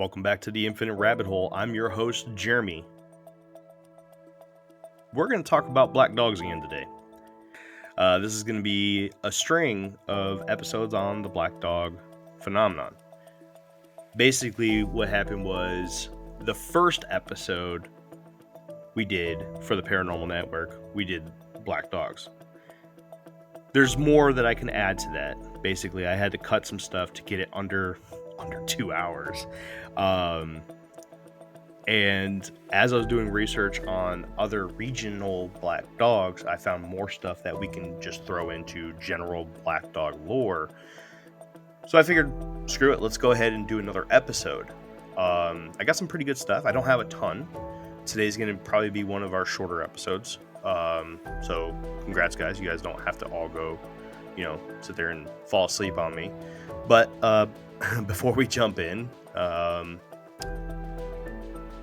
Welcome back to the Infinite Rabbit Hole. I'm your host, Jeremy. We're going to talk about black dogs again today. This is going to be a string of episodes on the black dog phenomenon. Basically, what happened was the first episode we did for the Paranormal Network, we did black dogs. There's more that I can add to that. Basically, I had to cut some stuff to get it under 2 hours. And as I was doing research on other regional black dogs, I found more stuff that we can just throw into general black dog lore. So I figured, screw it, let's go ahead and do another episode. I got some pretty good stuff. I don't have a ton. Today's going to probably be one of our shorter episodes. So congrats, guys. You guys don't have to all go, sit there and fall asleep on me. But before we jump in,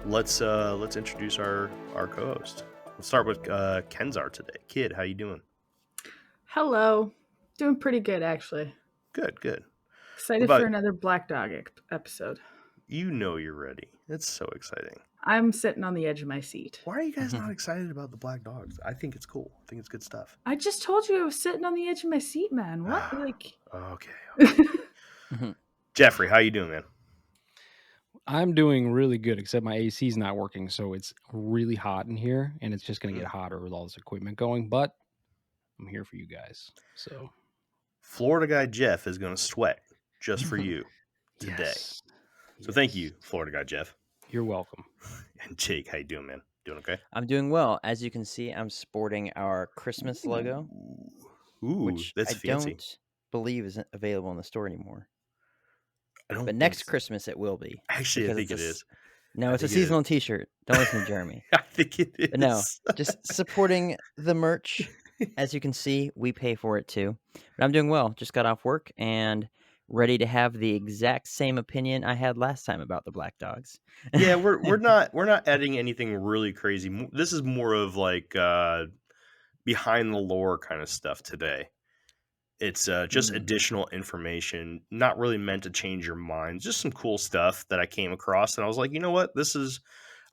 let's introduce our co-host. Let's start with Kenzar today. Kid, how you doing? Hello. Doing pretty good, actually. Good. Excited for another black dog episode. You know you're ready. It's so exciting. I'm sitting on the edge of my seat. Why are you guys not excited about the black dogs? I think it's cool. I think it's good stuff. I just told you I was sitting on the edge of my seat, man. What? Okay. Jeffrey, how you doing, man? I'm doing really good, except my AC is not working, so it's really hot in here, and it's just going to get hotter with all this equipment going, but I'm here for you guys. So, Florida guy Jeff is going to sweat just for you today. Yes. So thank you, Florida guy Jeff. You're welcome. And Jake, how you doing, man? Doing okay? I'm doing well. As you can see, I'm sporting our Christmas logo, which that's fancy. Don't believe isn't available in the store anymore. But next Christmas it will be. Actually, I think it is. No, it's a seasonal T-shirt. Don't listen to Jeremy. I think it is. But no, just supporting the merch. As you can see, we pay for it too. But I'm doing well. Just got off work and ready to have the exact same opinion I had last time about the black dogs. Yeah, we're not adding anything really crazy. This is more of like behind the lore kind of stuff today. It's just additional information, not really meant to change your mind. Just some cool stuff that I came across, and I was like, you know what,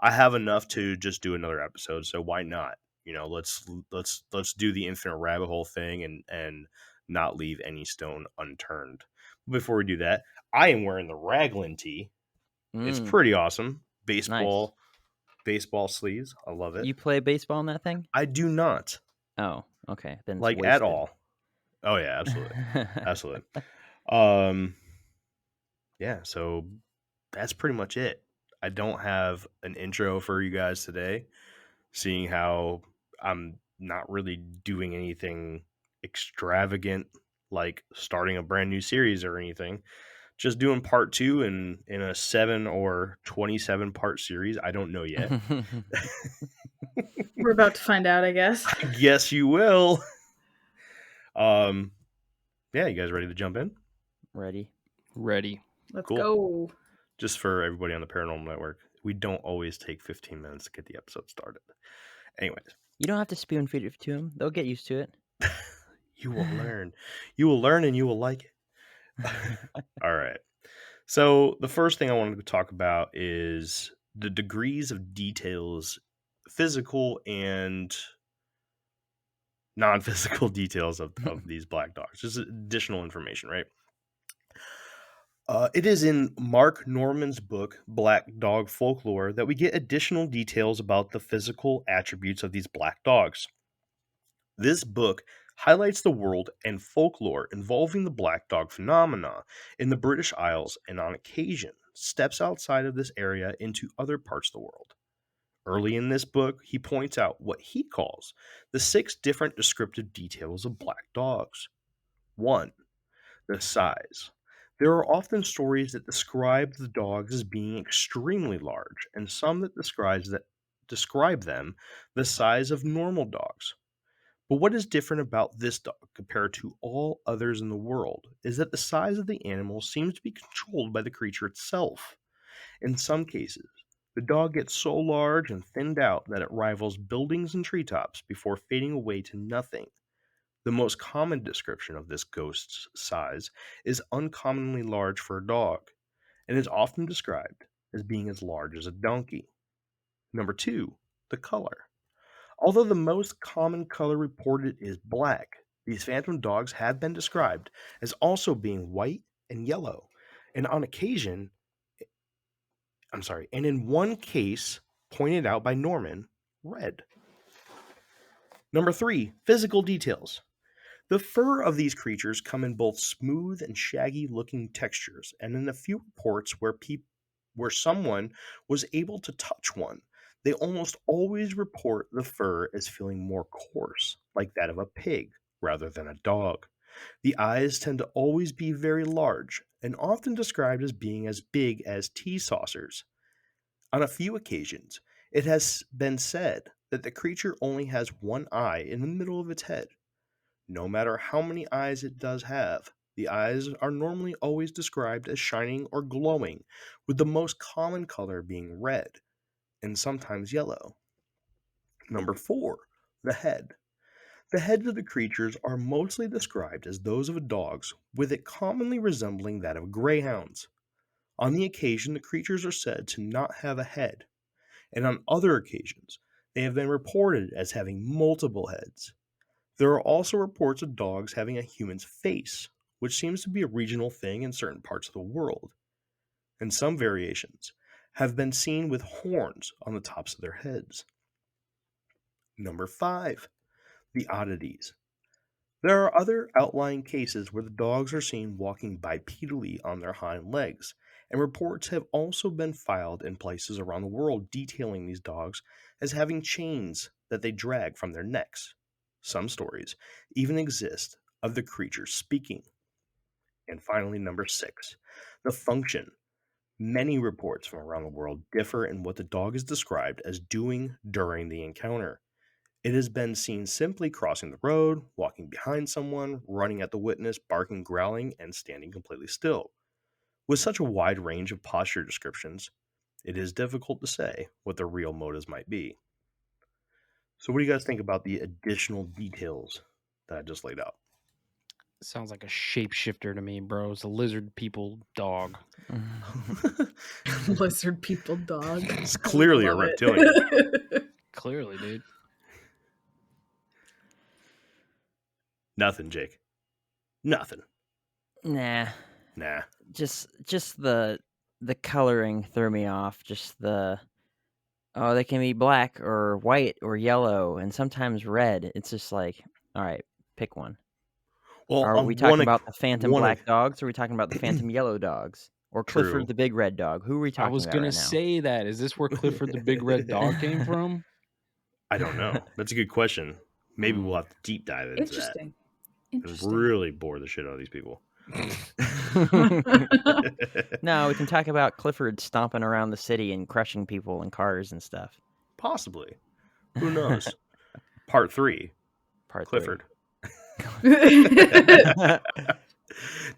I have enough to just do another episode, so why not? Let's do the Infinite Rabbit Hole thing and not leave any stone unturned. Before we do that, I am wearing the Raglan tee. It's pretty awesome. Baseball sleeves. I love it. You play baseball in that thing? I do not. Oh, okay. Then like wasted. At all. Oh yeah, absolutely. Yeah, so that's pretty much it. I don't have an intro for you guys today, seeing how I'm not really doing anything extravagant like starting a brand new series or anything. Just doing part 2 in a 7 or 27 part series. I don't know yet. We're about to find out, I guess. I guess you will. Yeah, you guys ready to jump in? Ready. Let's go. Just for everybody on the Paranormal Network, we don't always take 15 minutes to get the episode started. Anyways. You don't have to spoon feed it to them. They'll get used to it. You will learn. You will learn and you will like it. All right. So the first thing I wanted to talk about is the degrees of details, physical and non-physical details of these black dogs. Just additional information, right? It is in Mark Norman's book, Black Dog Folklore, that we get additional details about the physical attributes of these black dogs. This book highlights the world and folklore involving the black dog phenomena in the British Isles and on occasion steps outside of this area into other parts of the world. Early in this book, he points out what he calls the 6 different descriptive details of black dogs. 1. The size. There are often stories that describe the dogs as being extremely large, and some that describe them the size of normal dogs. But what is different about this dog compared to all others in the world is that the size of the animal seems to be controlled by the creature itself. In some cases, the dog gets so large and thinned out that it rivals buildings and treetops before fading away to nothing. The most common description of this ghost's size is uncommonly large for a dog, and is often described as being as large as a donkey. Number 2, the color. Although the most common color reported is black, these phantom dogs have been described as also being white and yellow, and on occasion, and in one case pointed out by Norman, red. Number 3, physical details. The fur of these creatures come in both smooth and shaggy looking textures, and in a few reports where someone was able to touch one, they almost always report the fur as feeling more coarse, like that of a pig, rather than a dog. The eyes tend to always be very large, and often described as being as big as tea saucers. On a few occasions, it has been said that the creature only has one eye in the middle of its head. No matter how many eyes it does have, the eyes are normally always described as shining or glowing, with the most common color being red and sometimes yellow. Number 4, the head. The heads of the creatures are mostly described as those of dogs, with it commonly resembling that of greyhounds. On the occasion, the creatures are said to not have a head, and on other occasions, they have been reported as having multiple heads. There are also reports of dogs having a human's face, which seems to be a regional thing in certain parts of the world, and some variations have been seen with horns on the tops of their heads. Number 5, the oddities. There are other outlying cases where the dogs are seen walking bipedally on their hind legs, and reports have also been filed in places around the world detailing these dogs as having chains that they drag from their necks. Some stories even exist of the creatures speaking. And finally, number 6, the function. Many reports from around the world differ in what the dog is described as doing during the encounter. It has been seen simply crossing the road, walking behind someone, running at the witness, barking, growling, and standing completely still. With such a wide range of posture descriptions, it is difficult to say what the real motives might be. So, what do you guys think about the additional details that I just laid out? Sounds like a shapeshifter to me, bro. It's a lizard people dog. Lizard people dog. It's clearly a Love it. reptilian. Clearly, dude. Nothing, Jake. Nothing. Nah. Nah. Just the coloring threw me off. Just they can be black or white or yellow and sometimes red. It's just like, all right, pick one. Well, Are we talking about the phantom black dogs, or are we talking about the phantom yellow dogs? Or Clifford True. the big red dog? Who are we I talking was about gonna right now? say that. Is this where Clifford the big red dog came from? I don't know. That's a good question. Maybe we'll have to deep dive into Interesting. that and really bore the shit out of these people. No, we can talk about Clifford stomping around the city and crushing people and cars and stuff. Possibly. Who knows? Part 3. Part Clifford. 3.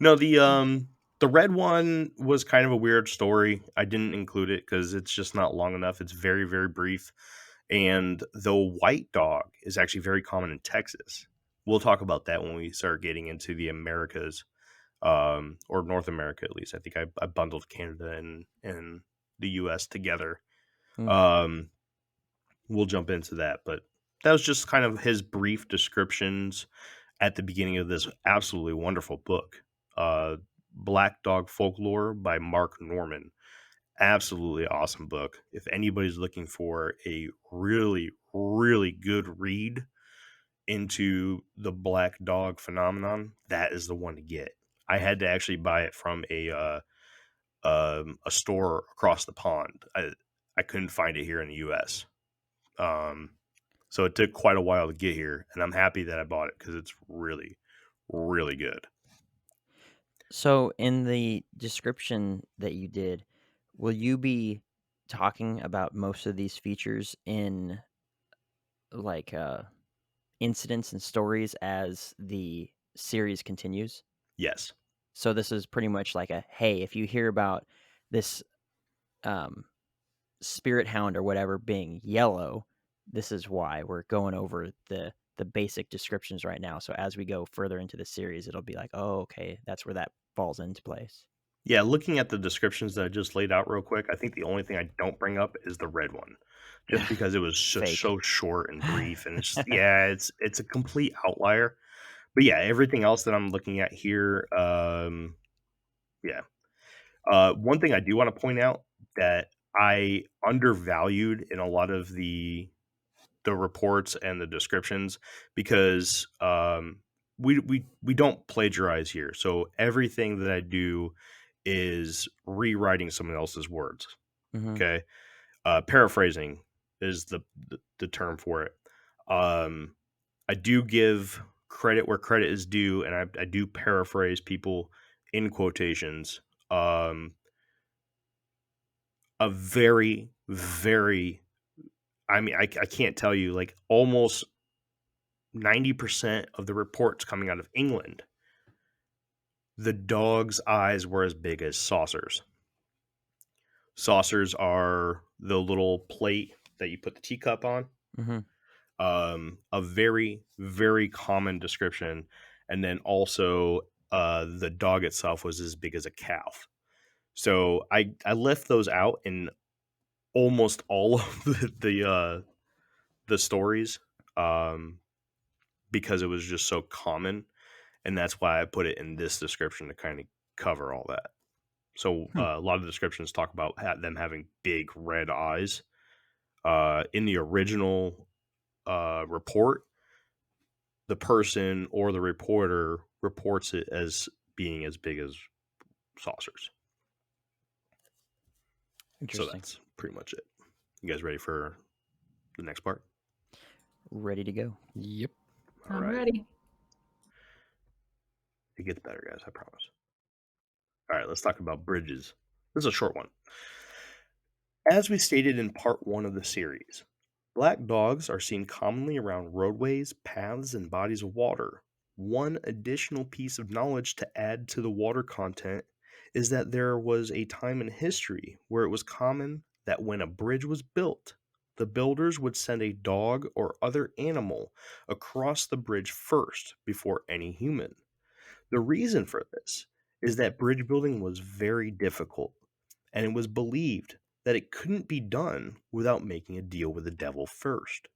No, the red one was kind of a weird story. I didn't include it because it's just not long enough. It's very, very brief. And the white dog is actually very common in Texas. We'll talk about that when we start getting into the Americas, or North America at least. I think I bundled Canada and the US together. We'll jump into that, but that was just kind of his brief descriptions at the beginning of this absolutely wonderful book, Black Dog Folklore by Mark Norman. Absolutely awesome book. If anybody's looking for a really, really good read into the black dog phenomenon, that is the one to get. I had to actually buy it from a store across the pond. I couldn't find it here in the U.S. So it took quite a while to get here, and I'm happy that I bought it because it's really, really good. So, in the description that you did, will you be talking about most of these features in like incidents and stories as the series continues? Yes. So this is pretty much like a, hey, if you hear about this spirit hound or whatever being yellow, this is why. We're going over the basic descriptions right now. So as we go further into the series, it'll be like, oh, okay, that's where that falls into place. Yeah, looking at the descriptions that I just laid out real quick, I think the only thing I don't bring up is the red one, just because it was just Fake. so short and brief, and it's a complete outlier. But yeah, everything else that I'm looking at here, yeah. One thing I do want to point out that I undervalued in a lot of the reports and the descriptions because we don't plagiarize here. So everything that I do is rewriting someone else's words. Hmm. Okay, paraphrasing is the term for it. I do give credit where credit is due, and I do paraphrase people in quotations. Um, a very, very, I mean, I can't tell you, like almost 90% of the reports coming out of England, the dog's eyes were as big as saucers. Saucers are the little plate that you put the teacup on. Hmm. A very, very common description. And then also, the dog itself was as big as a calf. So I left those out in almost all of the stories, um, because it was just so common, and that's why I put it in this description to kind of cover all that. So Hmm. a lot of the descriptions talk about them having big red eyes. In the original report, the person or the reporter reports it as being as big as saucers. So Interesting. that's pretty much it. You guys ready for the next part? Ready to go. Yep. All I'm right. ready. It gets better, guys, I promise. All right, let's talk about bridges. This is a short one. As we stated in part 1 of the series, black dogs are seen commonly around roadways, paths, and bodies of water. One additional piece of knowledge to add to the water content is that there was a time in history where it was common that when a bridge was built, the builders would send a dog or other animal across the bridge first before any human. The reason for this is that bridge building was very difficult, and it was believed that it couldn't be done without making a deal with the devil first.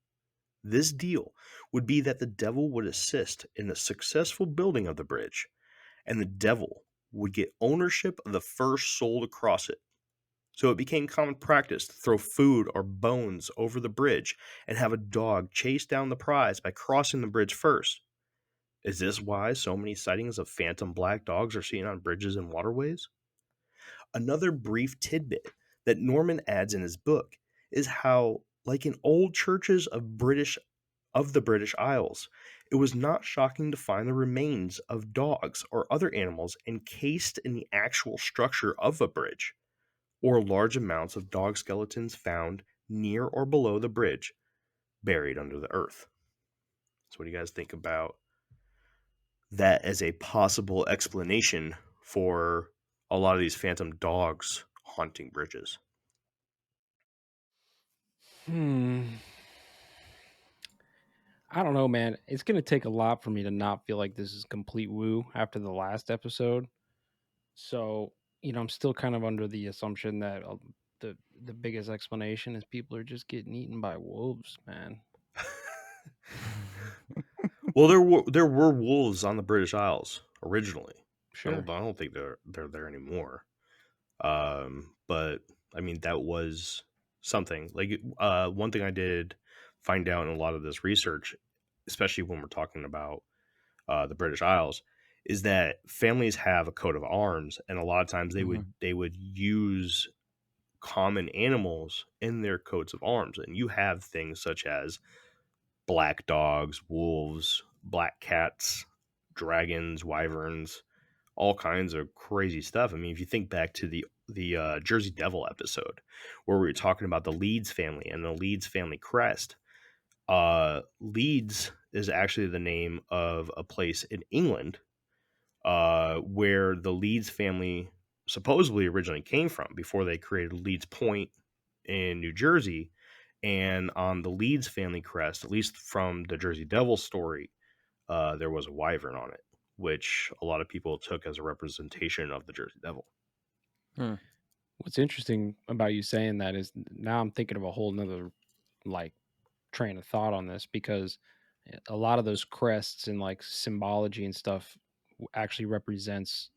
This deal would be that the devil would assist in the successful building of the bridge, and the devil would get ownership of the first soul to cross it. So it became common practice to throw food or bones over the bridge and have a dog chase down the prize by crossing the bridge first. Is this why so many sightings of phantom black dogs are seen on bridges and waterways? Another brief tidbit that Norman adds in his book is how, like in old churches of the British Isles, it was not shocking to find the remains of dogs or other animals encased in the actual structure of a bridge, or large amounts of dog skeletons found near or below the bridge, buried under the earth. So, what do you guys think about that as a possible explanation for a lot of these phantom dogs haunting bridges? Hmm. I don't know, man. It's gonna take a lot for me to not feel like this is complete woo after the last episode. So, I'm still kind of under the assumption that the biggest explanation is people are just getting eaten by wolves, man. Well, there were wolves on the British Isles originally. Sure. I don't think they're there anymore. But I mean that was something. Like one thing I did find out in a lot of this research, especially when we're talking about the British Isles, is that families have a coat of arms, and a lot of times Hmm. they would use common animals in their coats of arms, and you have things such as black dogs, wolves, black cats, dragons, wyverns, all kinds of crazy stuff. I mean, if you think back to the Jersey Devil episode where we were talking about the Leeds family and the Leeds family crest, Leeds is actually the name of a place in England where the Leeds family supposedly originally came from before they created Leeds Point in New Jersey. And on the Leeds family crest, at least from the Jersey Devil story, there was a wyvern on it, which a lot of people took as a representation of the Jersey Devil. Hmm. What's interesting about you saying that is now I'm thinking of a whole nother like train of thought on this, because a lot of those crests and like symbology and stuff actually represents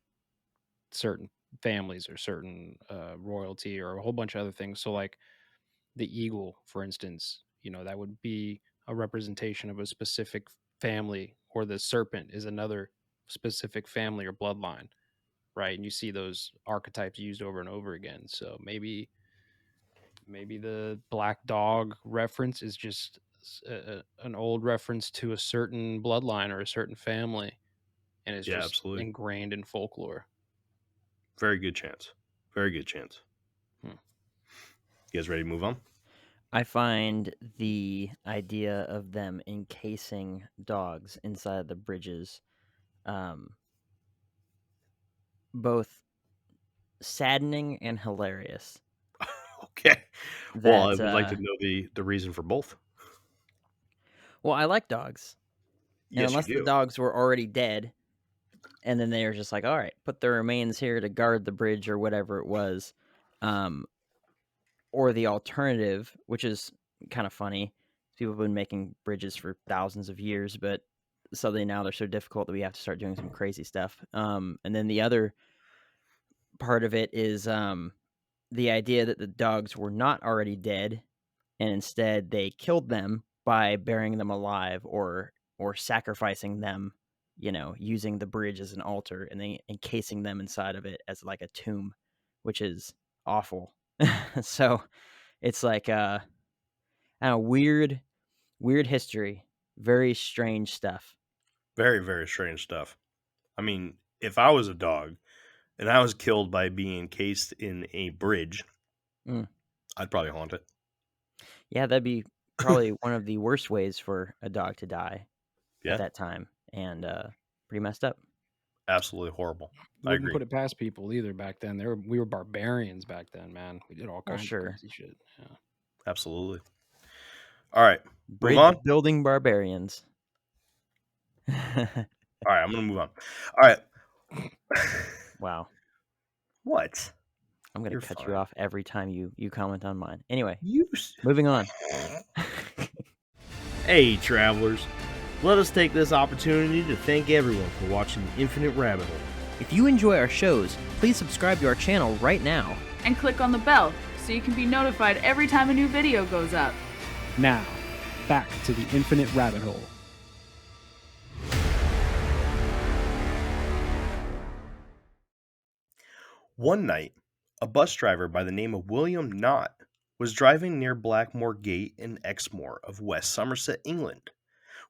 certain families or certain royalty or a whole bunch of other things. So like the eagle, for instance, that would be a representation of a specific family, or the serpent is another specific family or bloodline, right? And you see those archetypes used over and over again. So maybe the black dog reference is just an old reference to a certain bloodline or a certain family, and it's Yeah, just absolutely. ingrained in folklore. Very good chance. Very good chance. Hmm. You guys ready to move on? I find the idea of them encasing dogs inside the bridges both saddening and hilarious. Okay. Well, I That would like to know the reason for both. well, I like dogs, and Yes, you unless the do. dogs were already dead, and then they were just like, all right, put the remains here to guard the bridge or whatever it was, um, or the alternative, which is kind of funny. People have been making bridges for thousands of years, but suddenly now they're so difficult that we have to start doing some crazy stuff. And then the other part of it is the idea that the dogs were not already dead, and instead they killed them by burying them alive or sacrificing them, using the bridge as an altar and then encasing them inside of it as like a tomb, which is awful. So it's like a weird history, very strange stuff. Very, very strange stuff. I mean, if I was a dog and I was killed by being encased in a bridge, Mm. I'd probably haunt it. Yeah, that'd be probably one of the worst ways for a dog to die at Yeah, that time, and pretty messed up. absolutely horrible. I Wouldn't agree. put it past people either back then. We were barbarians back then, man. We did all Well, kinds of sure. crazy shit. Yeah. Absolutely. All right, move Bridge on. building barbarians. All right, I'm gonna move on. All right. Wow. What? I'm going You're to cut you fine. off every time you comment on mine. Anyway, You. moving on. Hey, travelers. Let us take this opportunity to thank everyone for watching The Infinite Rabbit Hole. If you enjoy our shows, please subscribe to our channel right now. And click on the bell so you can be notified every time a new video goes up. Now, back to the infinite rabbit hole. One night, a bus driver by the name of William Knott was driving near Blackmore Gate in Exmoor of West Somerset, England,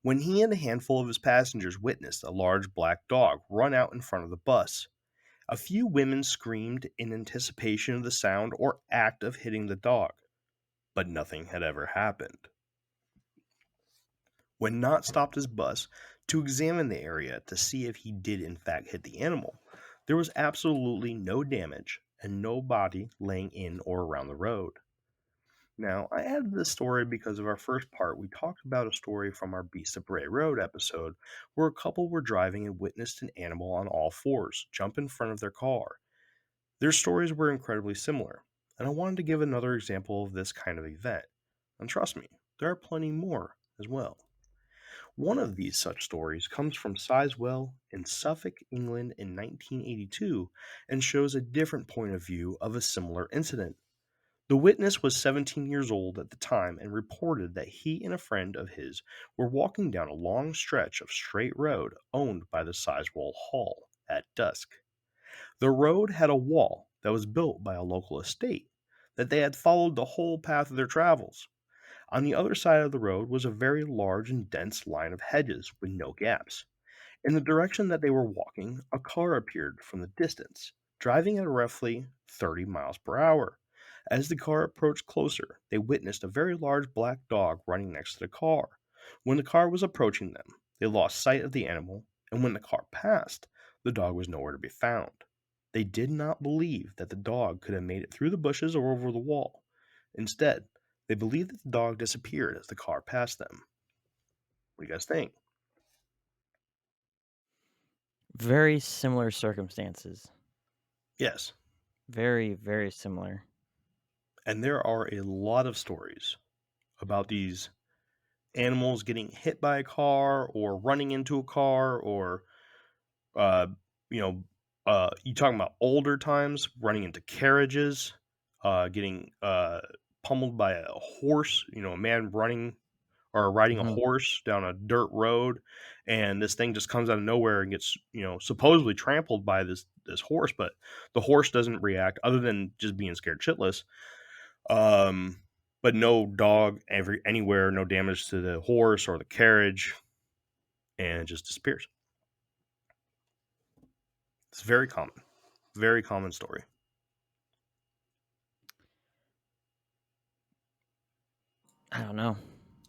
when he and a handful of his passengers witnessed a large black dog run out in front of the bus. A few women screamed in anticipation of the sound or act of hitting the dog, but nothing had ever happened. When Knott stopped his bus to examine the area to see if he did in fact hit the animal, there was absolutely no damage and no body laying in or around the road. Now, I added this story because of our first part. We talked about a story from our Beast of Bray Road episode where a couple were driving and witnessed an animal on all fours jump in front of their car. Their stories were incredibly similar, and I wanted to give another example of this kind of event. And trust me, there are plenty more as well. One of these such stories comes from Sizewell in Suffolk, England in 1982 and shows a different point of view of a similar incident. The witness was 17 years old at the time and reported that he and a friend of his were walking down a long stretch of straight road owned by the Sizewell Hall at dusk. The road had a wall that was built by a local estate that they had followed the whole path of their travels. On the other side of the road was a very large and dense line of hedges with no gaps. In the direction that they were walking, a car appeared from the distance, driving at roughly 30 miles per hour. As the car approached closer, they witnessed a very large black dog running next to the car. When the car was approaching them, they lost sight of the animal, and when the car passed, the dog was nowhere to be found. They did not believe that the dog could have made it through the bushes or over the wall. Instead, they believed that the dog disappeared as the car passed them. What do you guys think? Very similar circumstances. Yes. Very, very similar. And there are a lot of stories about these animals getting hit by a car or running into a car or, uh, you know, you talking about older times, running into carriages, getting pummeled by a horse, a man running or riding a Mhm. horse down a dirt road, and this thing just comes out of nowhere and gets, supposedly trampled by this horse, but the horse doesn't react other than just being scared shitless. Um, but no dog anywhere, no damage to the horse or the carriage, and it just disappears. It's very common story. I don't know.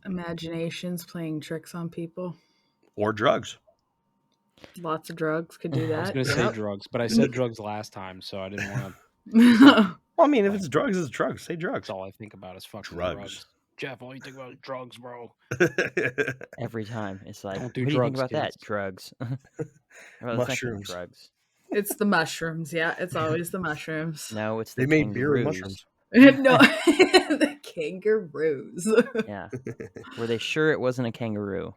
Imaginations playing tricks on people. Or drugs. Lots of drugs could do I was that. going to say Yep. drugs, but I said drugs last time, so I didn't want to. Well, I mean, if it's drugs, it's drugs. Say drugs. That's all I think about is fucking Drugs. drugs. Jeff, all you think about is drugs, bro. Every time it's like, Don't what do do you think drugs, about that? kids. Drugs. About the second Mushrooms. drugs. It's the mushrooms. Yeah, it's always the mushrooms. No, it's They the made beer with kangaroos. mushrooms. No, the kangaroos. Yeah. Were they sure it wasn't a kangaroo?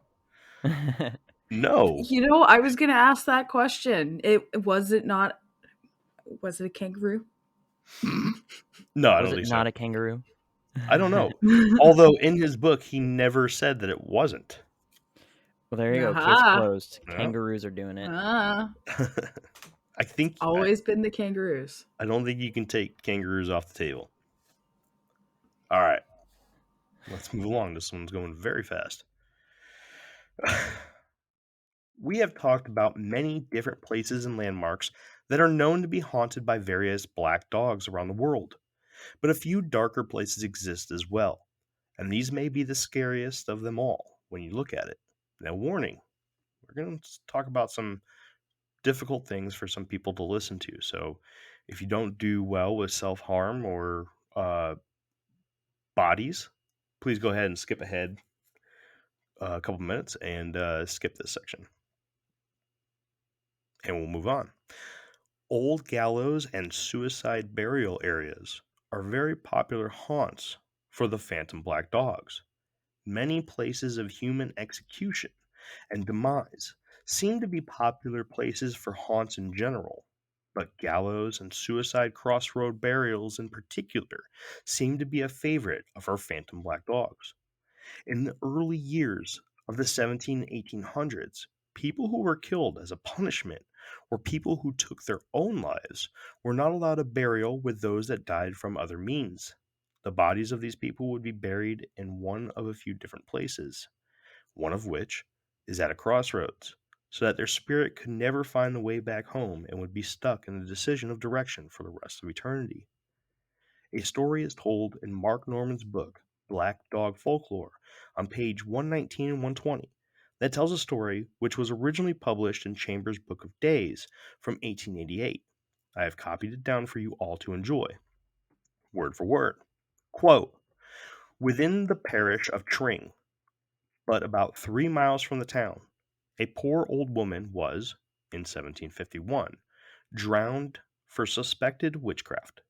No. I was gonna ask that question. Was it not? Was it a kangaroo? No, I Was don't it think not so. a kangaroo? I don't know. Although in his book, he never said that it wasn't. Well, there you go. Case Aha. closed. Yeah. Kangaroos are doing it. I think Always been the kangaroos. I don't think you can take kangaroos off the table. All right. Let's move along. This one's going very fast. We have talked about many different places and landmarks that are known to be haunted by various black dogs around the world, but a few darker places exist as well, and these may be the scariest of them all when you look at it. Now, warning, we're going to talk about some difficult things for some people to listen to, so if you don't do well with self-harm or bodies, please go ahead and skip ahead a couple minutes and skip this section. And we'll move on. Old gallows and suicide burial areas are very popular haunts for the phantom black dogs. Many places of human execution and demise seem to be popular places for haunts in general, but gallows and suicide crossroad burials in particular seem to be a favorite of our phantom black dogs. In the early years of the 17 and 1800s, people who were killed as a punishment or people who took their own lives were not allowed a burial with those that died from other means. The bodies of these people would be buried in one of a few different places, one of which is at a crossroads, so that their spirit could never find the way back home and would be stuck in the decision of direction for the rest of eternity. A story is told in Mark Norman's book, Black Dog Folklore, on page 119 and 120, that tells a story which was originally published in Chambers' Book of Days from 1888. I have copied it down for you all to enjoy. Word for word. Quote, within the parish of Tring, but about 3 miles from the town, a poor old woman was, in 1751, drowned for suspected witchcraft.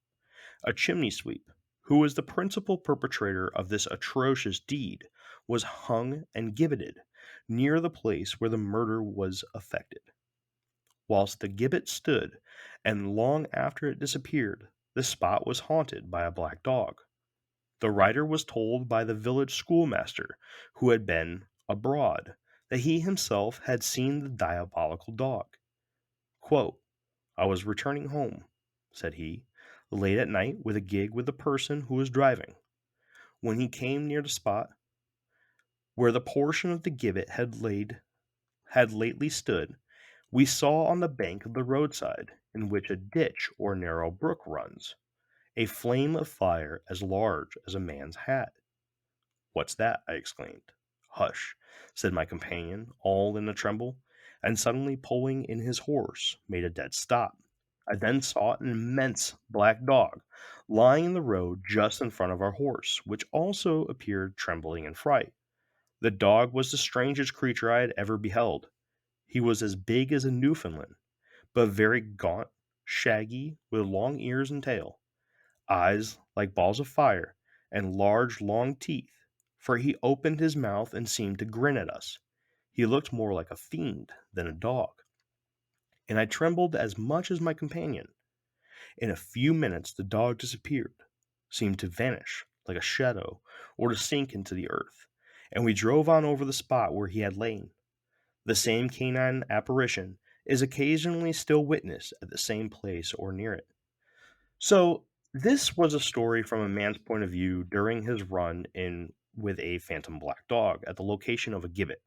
A chimney sweep, who was the principal perpetrator of this atrocious deed, was hung and gibbeted near the place where the murder was effected. Whilst the gibbet stood, and long after it disappeared, the spot was haunted by a black dog. The writer was told by the village schoolmaster, who had been abroad, that he himself had seen the diabolical dog. Quote, I was returning home, said he, late at night with a gig with the person who was driving. When he came near the spot where the portion of the gibbet had lately stood, we saw on the bank of the roadside, in which a ditch or narrow brook runs, a flame of fire as large as a man's hat. What's that? I exclaimed. Hush, said my companion, all in a tremble, and suddenly pulling in his horse, made a dead stop. I then saw an immense black dog lying in the road just in front of our horse, which also appeared trembling in fright. The dog was the strangest creature I had ever beheld. He was as big as a Newfoundland, but very gaunt, shaggy, with long ears and tail, eyes like balls of fire, and large, long teeth, for he opened his mouth and seemed to grin at us. He looked more like a fiend than a dog, and I trembled as much as my companion. In a few minutes the dog disappeared, seemed to vanish like a shadow, or to sink into the earth, and we drove on over the spot where he had lain. The same canine apparition is occasionally still witnessed at the same place or near it. So, this was a story from a man's point of view during his run in with a phantom black dog at the location of a gibbet.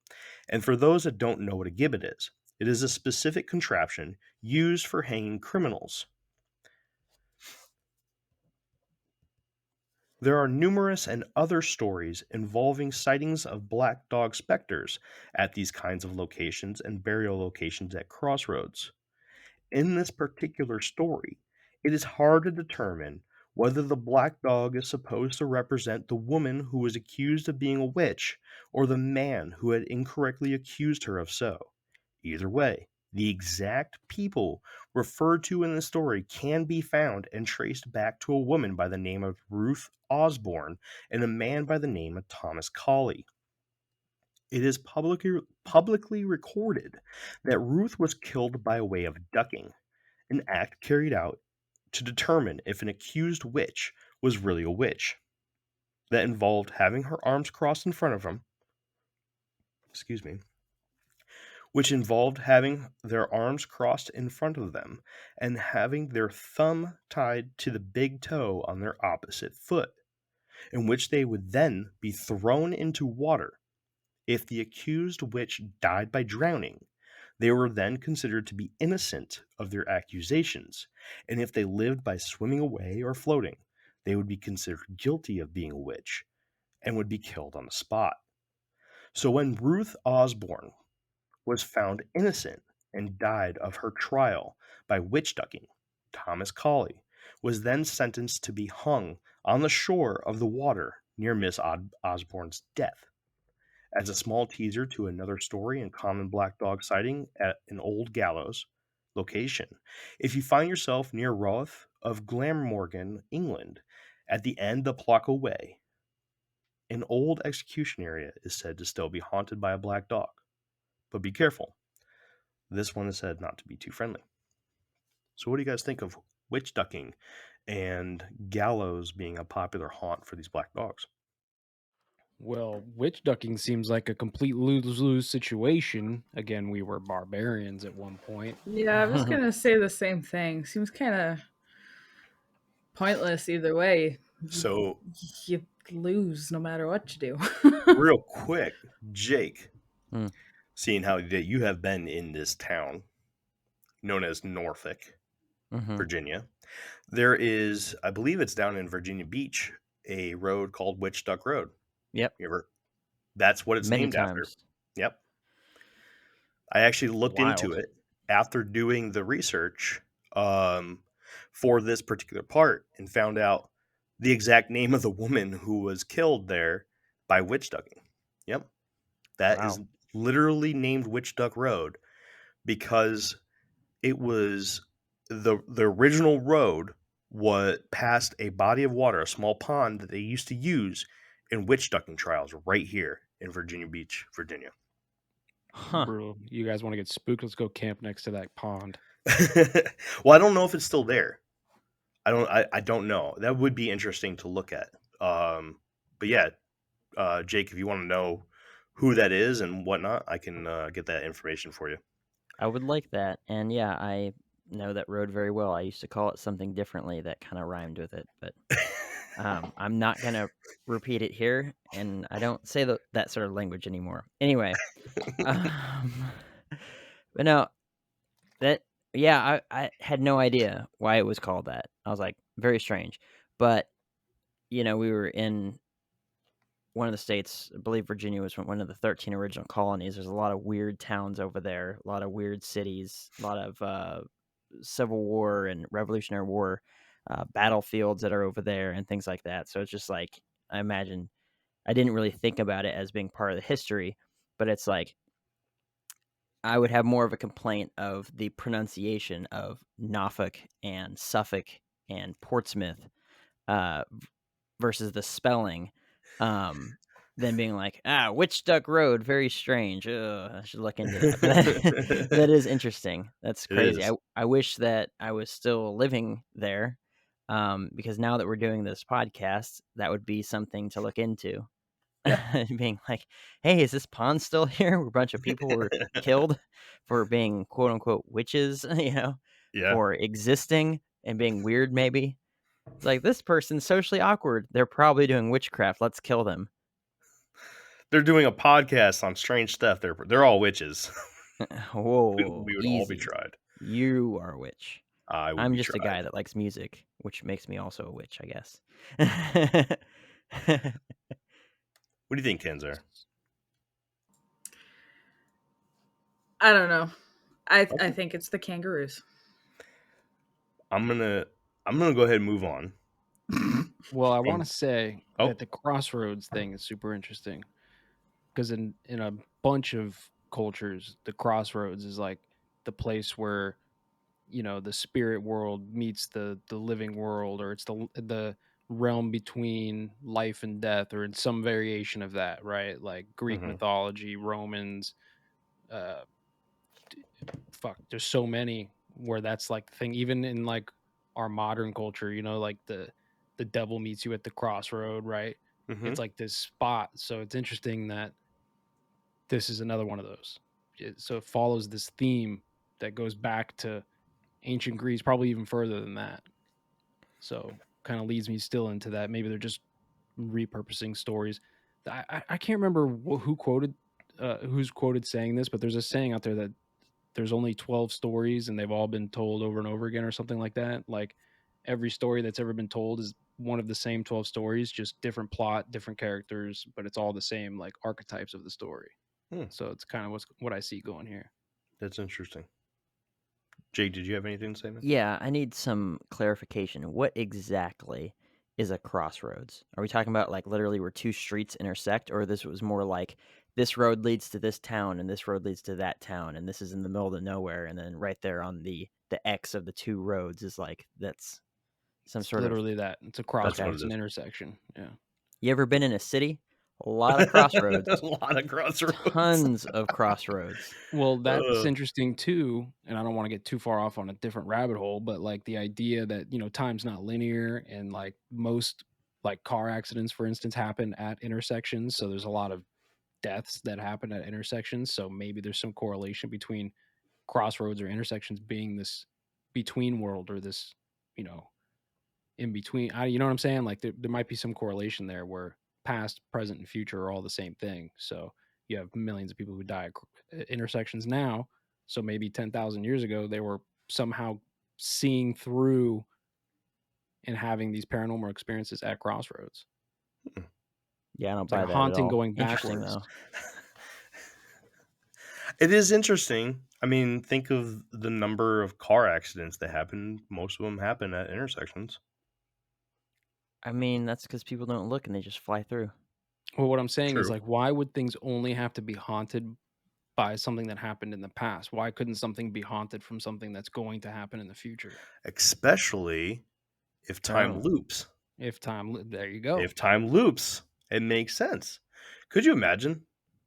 And for those that don't know what a gibbet is, it is a specific contraption used for hanging criminals. There are numerous and other stories involving sightings of black dog specters at these kinds of locations and burial locations at Crossroads. In this particular story, it is hard to determine whether the black dog is supposed to represent the woman who was accused of being a witch or the man who had incorrectly accused her of so. Either way, the exact people referred to in the story can be found and traced back to a woman by the name of Ruth Osborne and a man by the name of Thomas Colley. It is publicly recorded that Ruth was killed by way of ducking, an act carried out to determine if an accused witch was really a witch, that involved having her arms crossed in front of them, which involved having their arms crossed in front of them and having their thumb tied to the big toe on their opposite foot, in which they would then be thrown into water. If the accused witch died by drowning, they were then considered to be innocent of their accusations, and if they lived by swimming away or floating, they would be considered guilty of being a witch and would be killed on the spot. So when Ruth Osborne was found innocent and died of her trial by witch ducking, Thomas Colley was then sentenced to be hung on the shore of the water near Miss Osborne's death. As a small teaser to another story and common black dog sighting at an old Gallows location, if you find yourself near Roath of Glamorgan, England, at the end of Plocko Way, an old execution area is said to still be haunted by a black dog. But be careful. This one is said not to be too friendly. So what do you guys think of witch ducking and Gallows being a popular haunt for these black dogs? Well, witch ducking seems like a complete lose-lose situation. Again, we were barbarians at one point. Yeah, I was gonna say the same thing. Seems kind of pointless either way. So, You lose no matter what you do. real quick, Jake, Hmm. seeing how that you have been in this town known as Norfolk, Mhm. Virginia, there is, I believe it's down in Virginia Beach, a road called Witch Duck Road. Yep. That's what it's Many named after. times. Yep. I actually looked into Wild. it after doing the research for this particular part and found out the exact name of the woman who was killed there by witch ducking. Yep. That is Wow. literally named Witch Duck Road because it was the original road was past a body of water, a small pond that they used to use in witch ducking trials right here in Virginia Beach, Virginia. Huh. Bro, you guys want to get spooked? Let's go camp next to that pond. Well, I don't know if it's still there. I don't know. That would be interesting to look at. But yeah, Jake, if you want to know who that is and whatnot, I can get that information for you. I would like that. And yeah, I know that road very well. I used to call it something differently that kind of rhymed with it, but I'm not going to repeat it here. And I don't say that sort of language anymore. Anyway, but no, I had no idea why it was called that. I was like, very strange. But, we were in one of the states, I believe Virginia was one of the 13 original colonies. There's a lot of weird towns over there, a lot of weird cities, a lot of Civil War and Revolutionary War battlefields that are over there and things like that. So it's just like, I imagine, I didn't really think about it as being part of the history, but it's like, I would have more of a complaint of the pronunciation of Norfolk and Suffolk and Portsmouth versus the spelling than being like, Witch Duck Road, very strange. I should look into that. But that is interesting. That's It crazy. is. I wish that I was still living there because now that we're doing this podcast, that would be something to look into. Yeah. Being like, hey, is this pond still here where a bunch of people were killed for being quote unquote witches, Yeah. for existing and being weird, maybe? It's like, this person's socially awkward. They're probably doing witchcraft. Let's kill them. They're doing a podcast on strange stuff. They're all witches. Whoa, We would all be easy. tried. You are a witch. I would I'm be just a guy tried. that likes music, which makes me also a witch, I guess. What do you think, Kenzar? I don't know. I Okay. think it's the kangaroos. I'm gonna go ahead and move on. Well, I From- want to say Oh. that the Crossroads thing is super interesting because in a bunch of cultures, the Crossroads is like the place where the spirit world meets the living world, or it's the realm between life and death, or in some variation of that, right? Like Greek Mhm. mythology, Romans, there's so many where that's like the thing. Even in like our modern culture, like the devil meets you at the crossroad, right? Mhm. It's like this spot. So it's interesting that this is another one of those. So it follows this theme that goes back to ancient Greece, probably even further than that. So kind of leads me still into that. Maybe they're just repurposing stories. I can't remember who's quoted saying this, but there's a saying out there that there's only 12 stories and they've all been told over and over again, or something like that. Like every story that's ever been told is one of the same 12 stories, just different plot, different characters, but it's all the same like archetypes of the story. So it's kind of what I see going here. That's interesting. Jake, did you have anything to say, man? Yeah, I need some clarification. What exactly is a crossroads? Are we talking about like literally where two streets intersect, or this was more like this road leads to this town and this road leads to that town and this is in the middle of nowhere, and then right there on the X of the two roads is like that's some It's sort of. literally that. It's a That's crossroads, what it's it an is. intersection. Yeah. You ever been in a city? A lot of crossroads. A lot of crossroads. Tons of crossroads. Well, that's interesting too, and I don't want to get too far off on a different rabbit hole, but like the idea that time's not linear, and like most like car accidents, for instance, happen at intersections. So there's a lot of deaths that happen at intersections. So maybe there's some correlation between crossroads or intersections being this between world, or this in between. You know what I'm saying? Like there might be some correlation there where past, present, and future are all the same thing. So you have millions of people who die at intersections now. So maybe 10,000 years ago, they were somehow seeing through and having these paranormal experiences at crossroads. Yeah, I don't It's buy like a that at haunting all. going Interesting backwards. though. It is interesting. I mean, think of the number of car accidents that happen. Most of them happen at intersections. I mean, that's because people don't look and they just fly through. Well, what I'm saying is True. like, why would things only have to be haunted by something that happened in the past? Why couldn't something be haunted from something that's going to happen in the future? Especially if time Oh. loops. There you go. If time loops, it makes sense. Could you imagine?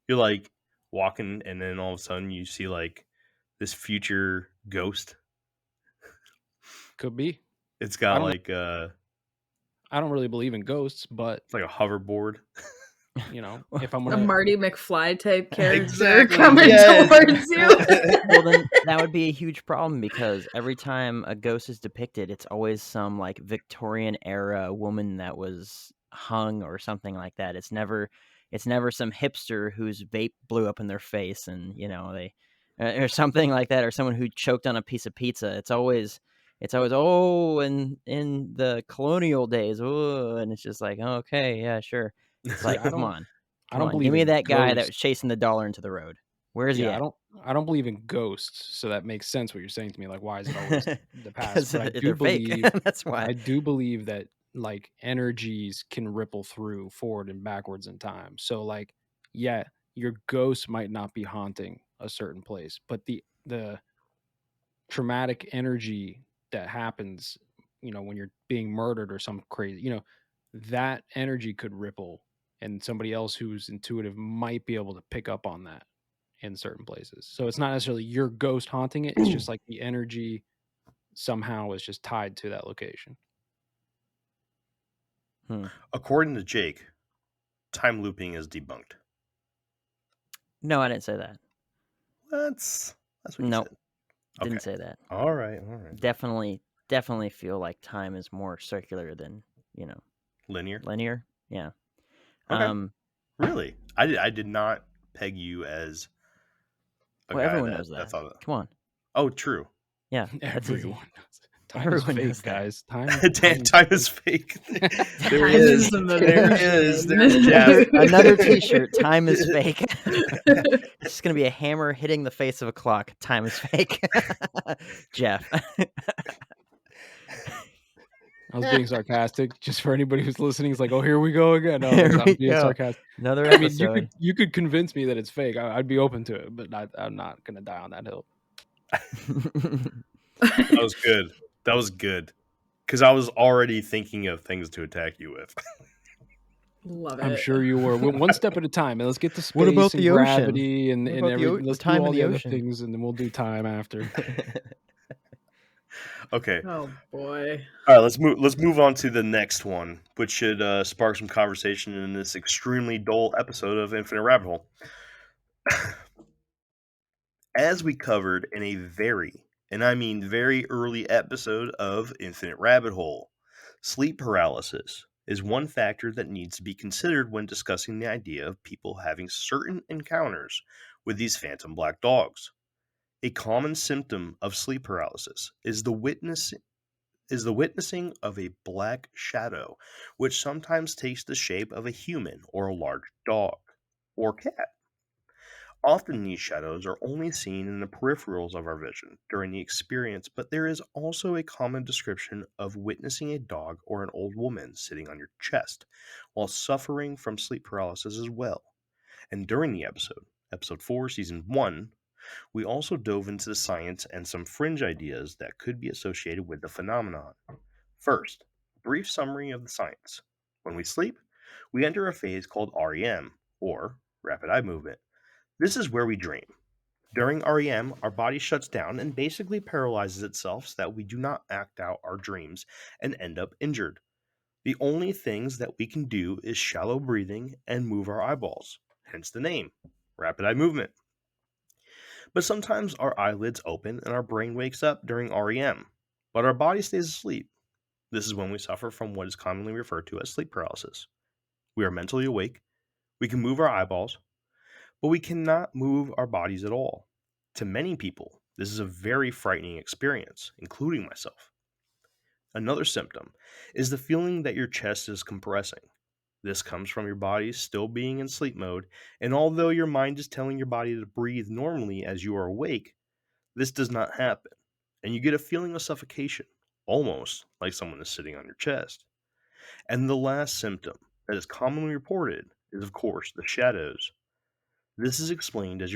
You're like walking, and then all of a sudden you see like this future ghost. Could be. It's I got don't like I don't really believe in ghosts, but it's like a hoverboard. if I'm A gonna Marty McFly type character Exactly, coming yes. towards you. Well, then that would be a huge problem because every time a ghost is depicted, it's always some like Victorian era woman that was hung or something like that. It's never some hipster whose vape blew up in their face and they or something like that, or someone who choked on a piece of pizza. It's always oh, in the colonial days, oh, and it's just like, oh, okay, yeah, sure. It's see, like, I come don't on, give believe me in that guy that was ghosts. chasing the dollar into the road. Where is he Yeah, at? I don't believe in ghosts, so that makes sense what you're saying to me. Like, why is it always the past? Because But I they're do fake. believe That's why. that like energies can ripple through forward and backwards in time. So like, yeah, your ghost might not be haunting a certain place, but the traumatic energy that happens, when you're being murdered or some crazy, that energy could ripple, and somebody else who's intuitive might be able to pick up on that in certain places. So it's not necessarily your ghost haunting it. It's just like the energy somehow is just tied to that location. According to Jake, time looping is debunked. No, I didn't say that. That's what you Nope. said. Didn't Okay. say that. All right. Definitely feel like time is more circular than, Linear. Yeah. Okay. Really? I did not peg you as a Well, guy everyone that knows that. thought. Come on. Oh, true. Yeah, that's easy. Everyone knows. Time Everyone is knows fake, that. guys. Time is fake. There he Time is. is an There he is. illusion. There's Jeff. Another T-shirt. Time is fake. It's just gonna be a hammer hitting the face of a clock. Time is fake. Jeff. I was being sarcastic, just for anybody who's listening. It's like, oh, here we go again. No, Here I'm we being go. sarcastic. Another I mean, episode. you could convince me that it's fake. I'd be open to it, but I'm not gonna die on that hill. That was good. That was good. Because I was already thinking of things to attack you with. Love it. I'm sure you were. One step at a time, and let's get to space What about and the ocean? gravity and What about the everything. Let's time do in all the the other ocean? things, and then we'll do time after. Okay. Oh boy. All right, let's move on to the next one, which should spark some conversation in this extremely dull episode of Infinite Rabbit Hole. As we covered in a very, and I mean very early episode of Infinite Rabbit Hole, sleep paralysis is one factor that needs to be considered when discussing the idea of people having certain encounters with these phantom black dogs. A common symptom of sleep paralysis is the witnessing of a black shadow, which sometimes takes the shape of a human or a large dog or cat. Often these shadows are only seen in the peripherals of our vision during the experience, but there is also a common description of witnessing a dog or an old woman sitting on your chest while suffering from sleep paralysis as well. And during the episode 4, season 1, we also dove into the science and some fringe ideas that could be associated with the phenomenon. First, a brief summary of the science. When we sleep, we enter a phase called REM, or rapid eye movement. This is where we dream. During REM, our body shuts down and basically paralyzes itself so that we do not act out our dreams and end up injured. The only things that we can do is shallow breathing and move our eyeballs, hence the name, rapid eye movement. But sometimes our eyelids open and our brain wakes up during REM, but our body stays asleep. This is when we suffer from what is commonly referred to as sleep paralysis. We are mentally awake, we can move our eyeballs, but we cannot move our bodies at all. To many people, this is a very frightening experience, including myself. Another symptom is the feeling that your chest is compressing. This comes from your body still being in sleep mode, and although your mind is telling your body to breathe normally as you are awake, this does not happen, and you get a feeling of suffocation, almost like someone is sitting on your chest. And the last symptom that is commonly reported is, of course, the shadows. This is explained as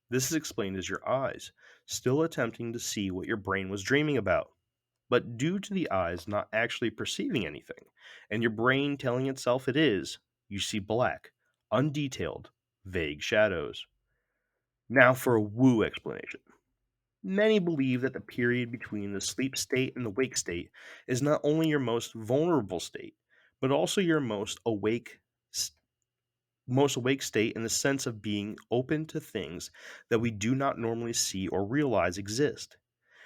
This is explained as your eyes still attempting to see what your brain was dreaming about. But due to the eyes not actually perceiving anything, and your brain telling itself it is, you see black, undetailed, vague shadows. Now for a woo explanation. Many believe that the period between the sleep state and the wake state is not only your most vulnerable state, but also your most awake state in the sense of being open to things that we do not normally see or realize exist.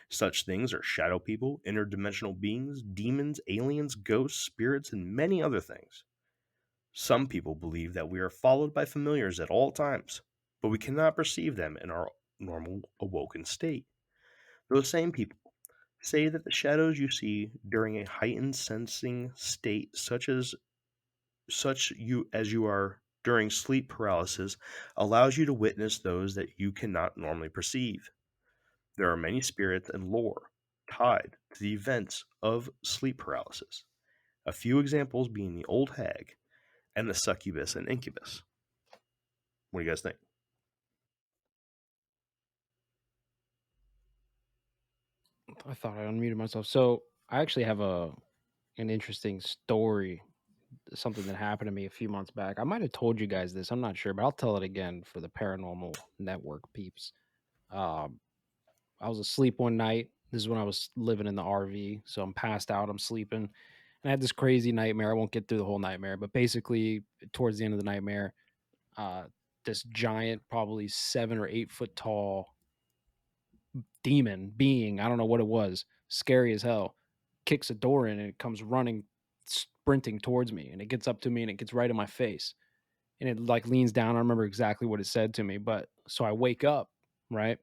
Such things are shadow people, interdimensional beings, demons, aliens, ghosts, spirits, and many other things. Some people believe that we are followed by familiars at all times, but we cannot perceive them in our normal awoken state. Those same people say that the shadows you see during a heightened sensing state such as you are during sleep paralysis allows you to witness those that you cannot normally perceive. There are many spirits and lore tied to the events of sleep paralysis, a few examples being the old hag and the succubus and incubus. What do you guys think? I thought I unmuted myself. So I actually have an interesting story, something that happened to me a few months back. I might have told you guys this. I'm not sure, but I'll tell it again for the Paranormal Network peeps. Um, I was asleep one night. This is when I was living in the RV. So I'm passed out. I'm sleeping. And I had this crazy nightmare. I won't get through the whole nightmare, but basically, towards the end of the nightmare, uh, this giant, probably 7 or 8 foot tall demon being, I don't know what it was, scary as hell, kicks a door in and it comes running, sprinting towards me. And it gets up to me and it gets right in my face. And it like leans down. I remember exactly what it said to me. But so I wake up, right?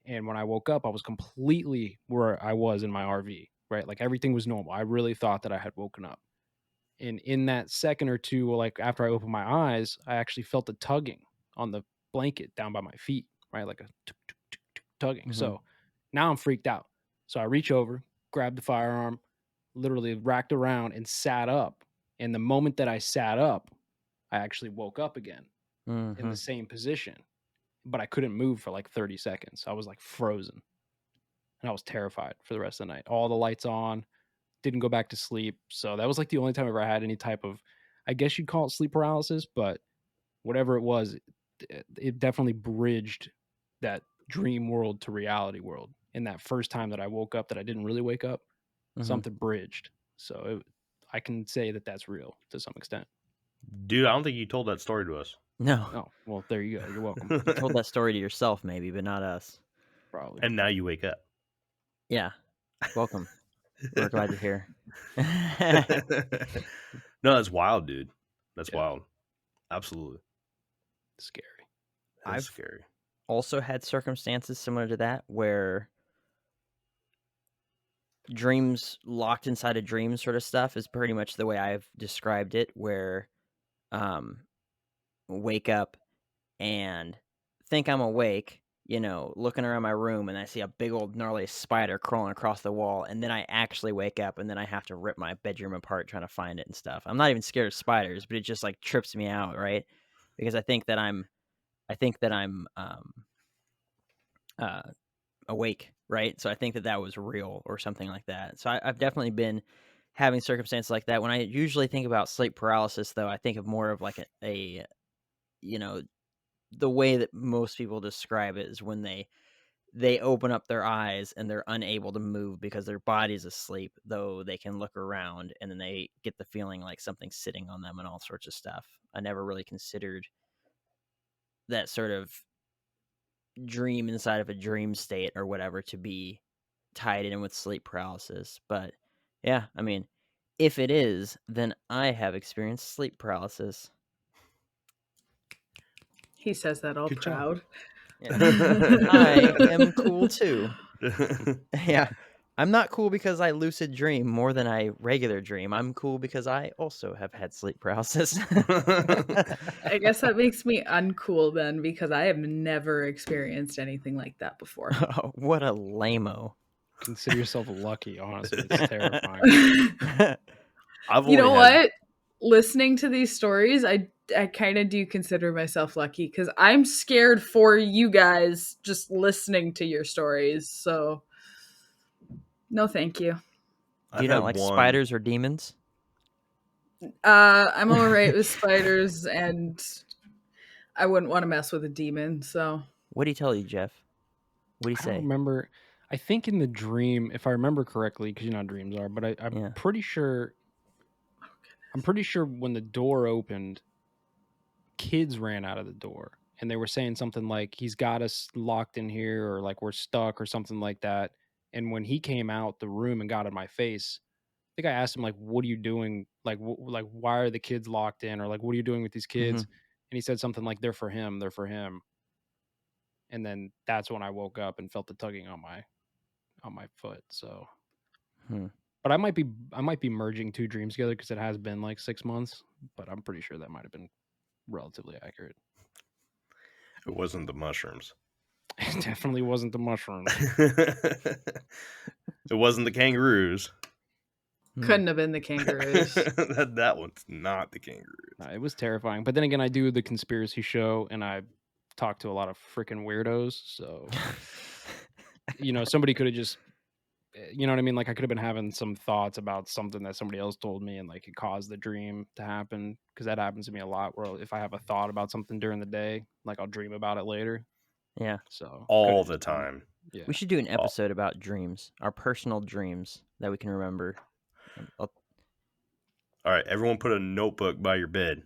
And when I woke up, I was completely where I was in my RV, right? Like everything was normal. I really thought that I had woken up. And in that second or two, like after I opened my eyes, I actually felt a tugging on the blanket down by my feet, right? Like a tugging. Mhm. So now I'm freaked out. So I reach over, grab the firearm, literally racked around and sat up. And the moment that I sat up, I actually woke up again in the Mhm. same position, but I couldn't move for like 30 seconds. I was like frozen and I was terrified for the rest of the night. All the lights on, didn't go back to sleep. So that was like the only time I ever had any type of, I guess you'd call it sleep paralysis, but whatever it was, it definitely bridged that dream world to reality world. And that first time that I woke up, that I didn't really wake up, Mhm. something bridged. So I can say that that's real to some extent. Dude, I don't think you told that story to us. No, Oh, well, there you go. You're welcome. you told that story to yourself, maybe, but not us. Probably. And now you wake up. Yeah, welcome. We're glad you're here. No, that's wild, dude. That's Yeah. wild. Absolutely. Scary. That's I've scary. also had circumstances similar to that where dreams locked inside a dream sort of stuff is pretty much the way I've described it, where wake up and think I'm awake, looking around my room, and I see a big old gnarly spider crawling across the wall, and then I actually wake up, and then I have to rip my bedroom apart trying to find it and stuff. I'm not even scared of spiders, but it just like trips me out, right? Because I think that I'm awake, right? So I think that was real or something like that. So I've definitely been having circumstances like that. When I usually think about sleep paralysis, though, I think of more of like a the way that most people describe it is when they open up their eyes and they're unable to move because their body's asleep, though they can look around, and then they get the feeling like something's sitting on them and all sorts of stuff. I never really considered that sort of dream inside of a dream state or whatever to be tied in with sleep paralysis. But yeah, I mean, if it is, then I have experienced sleep paralysis. He says that all Good job. proud. Yeah. I am cool too. Yeah. I'm not cool because I lucid dream more than I regular dream. I'm cool because I also have had sleep paralysis. I guess that makes me uncool then, because I have never experienced anything like that before. Oh, what a lame-o. Consider yourself lucky, honestly. It's terrifying. I've You know only had what? Listening to these stories, I kind of do consider myself lucky, because I'm scared for you guys just listening to your stories. So, no, thank you. Do I've you not had like one. spiders or demons? I'm all right with spiders, and I wouldn't want to mess with a demon. So, What do you tell you, Jeff? What do you I don't say? remember. I think in the dream, if I remember correctly, because you know how dreams are, but I'm Yeah. pretty sure. I'm pretty sure when the door opened, kids ran out of the door and they were saying something like, "He's got us locked in here," or like, "We're stuck," or something like that. And when he came out the room and got in my face, I think I asked him like, "What are you doing? Like, like why are the kids locked in?" Or like, "What are you doing with these kids?" And he said something like, "They're for him. They're for him." And then that's when I woke up and felt the tugging on my foot. So, but I might be merging two dreams together because it has been like 6 months. But I'm pretty sure that might have been relatively accurate. It wasn't the mushrooms. It definitely wasn't the mushrooms. It wasn't the kangaroos. couldn't have been the kangaroos. that one's not the kangaroos. It was terrifying. But then again, I do the conspiracy show and I talk to a lot of freaking weirdos. So, somebody could have just you know what I mean? Like I could have been having some thoughts about something that somebody else told me, and like it caused the dream to happen. Because that happens to me a lot. Where if I have a thought about something during the day, like I'll dream about it later. Yeah. So all could've the just been- time. Yeah. We should do an Oh. episode about dreams, our personal dreams that we can remember. All right, everyone put a notebook by your bed.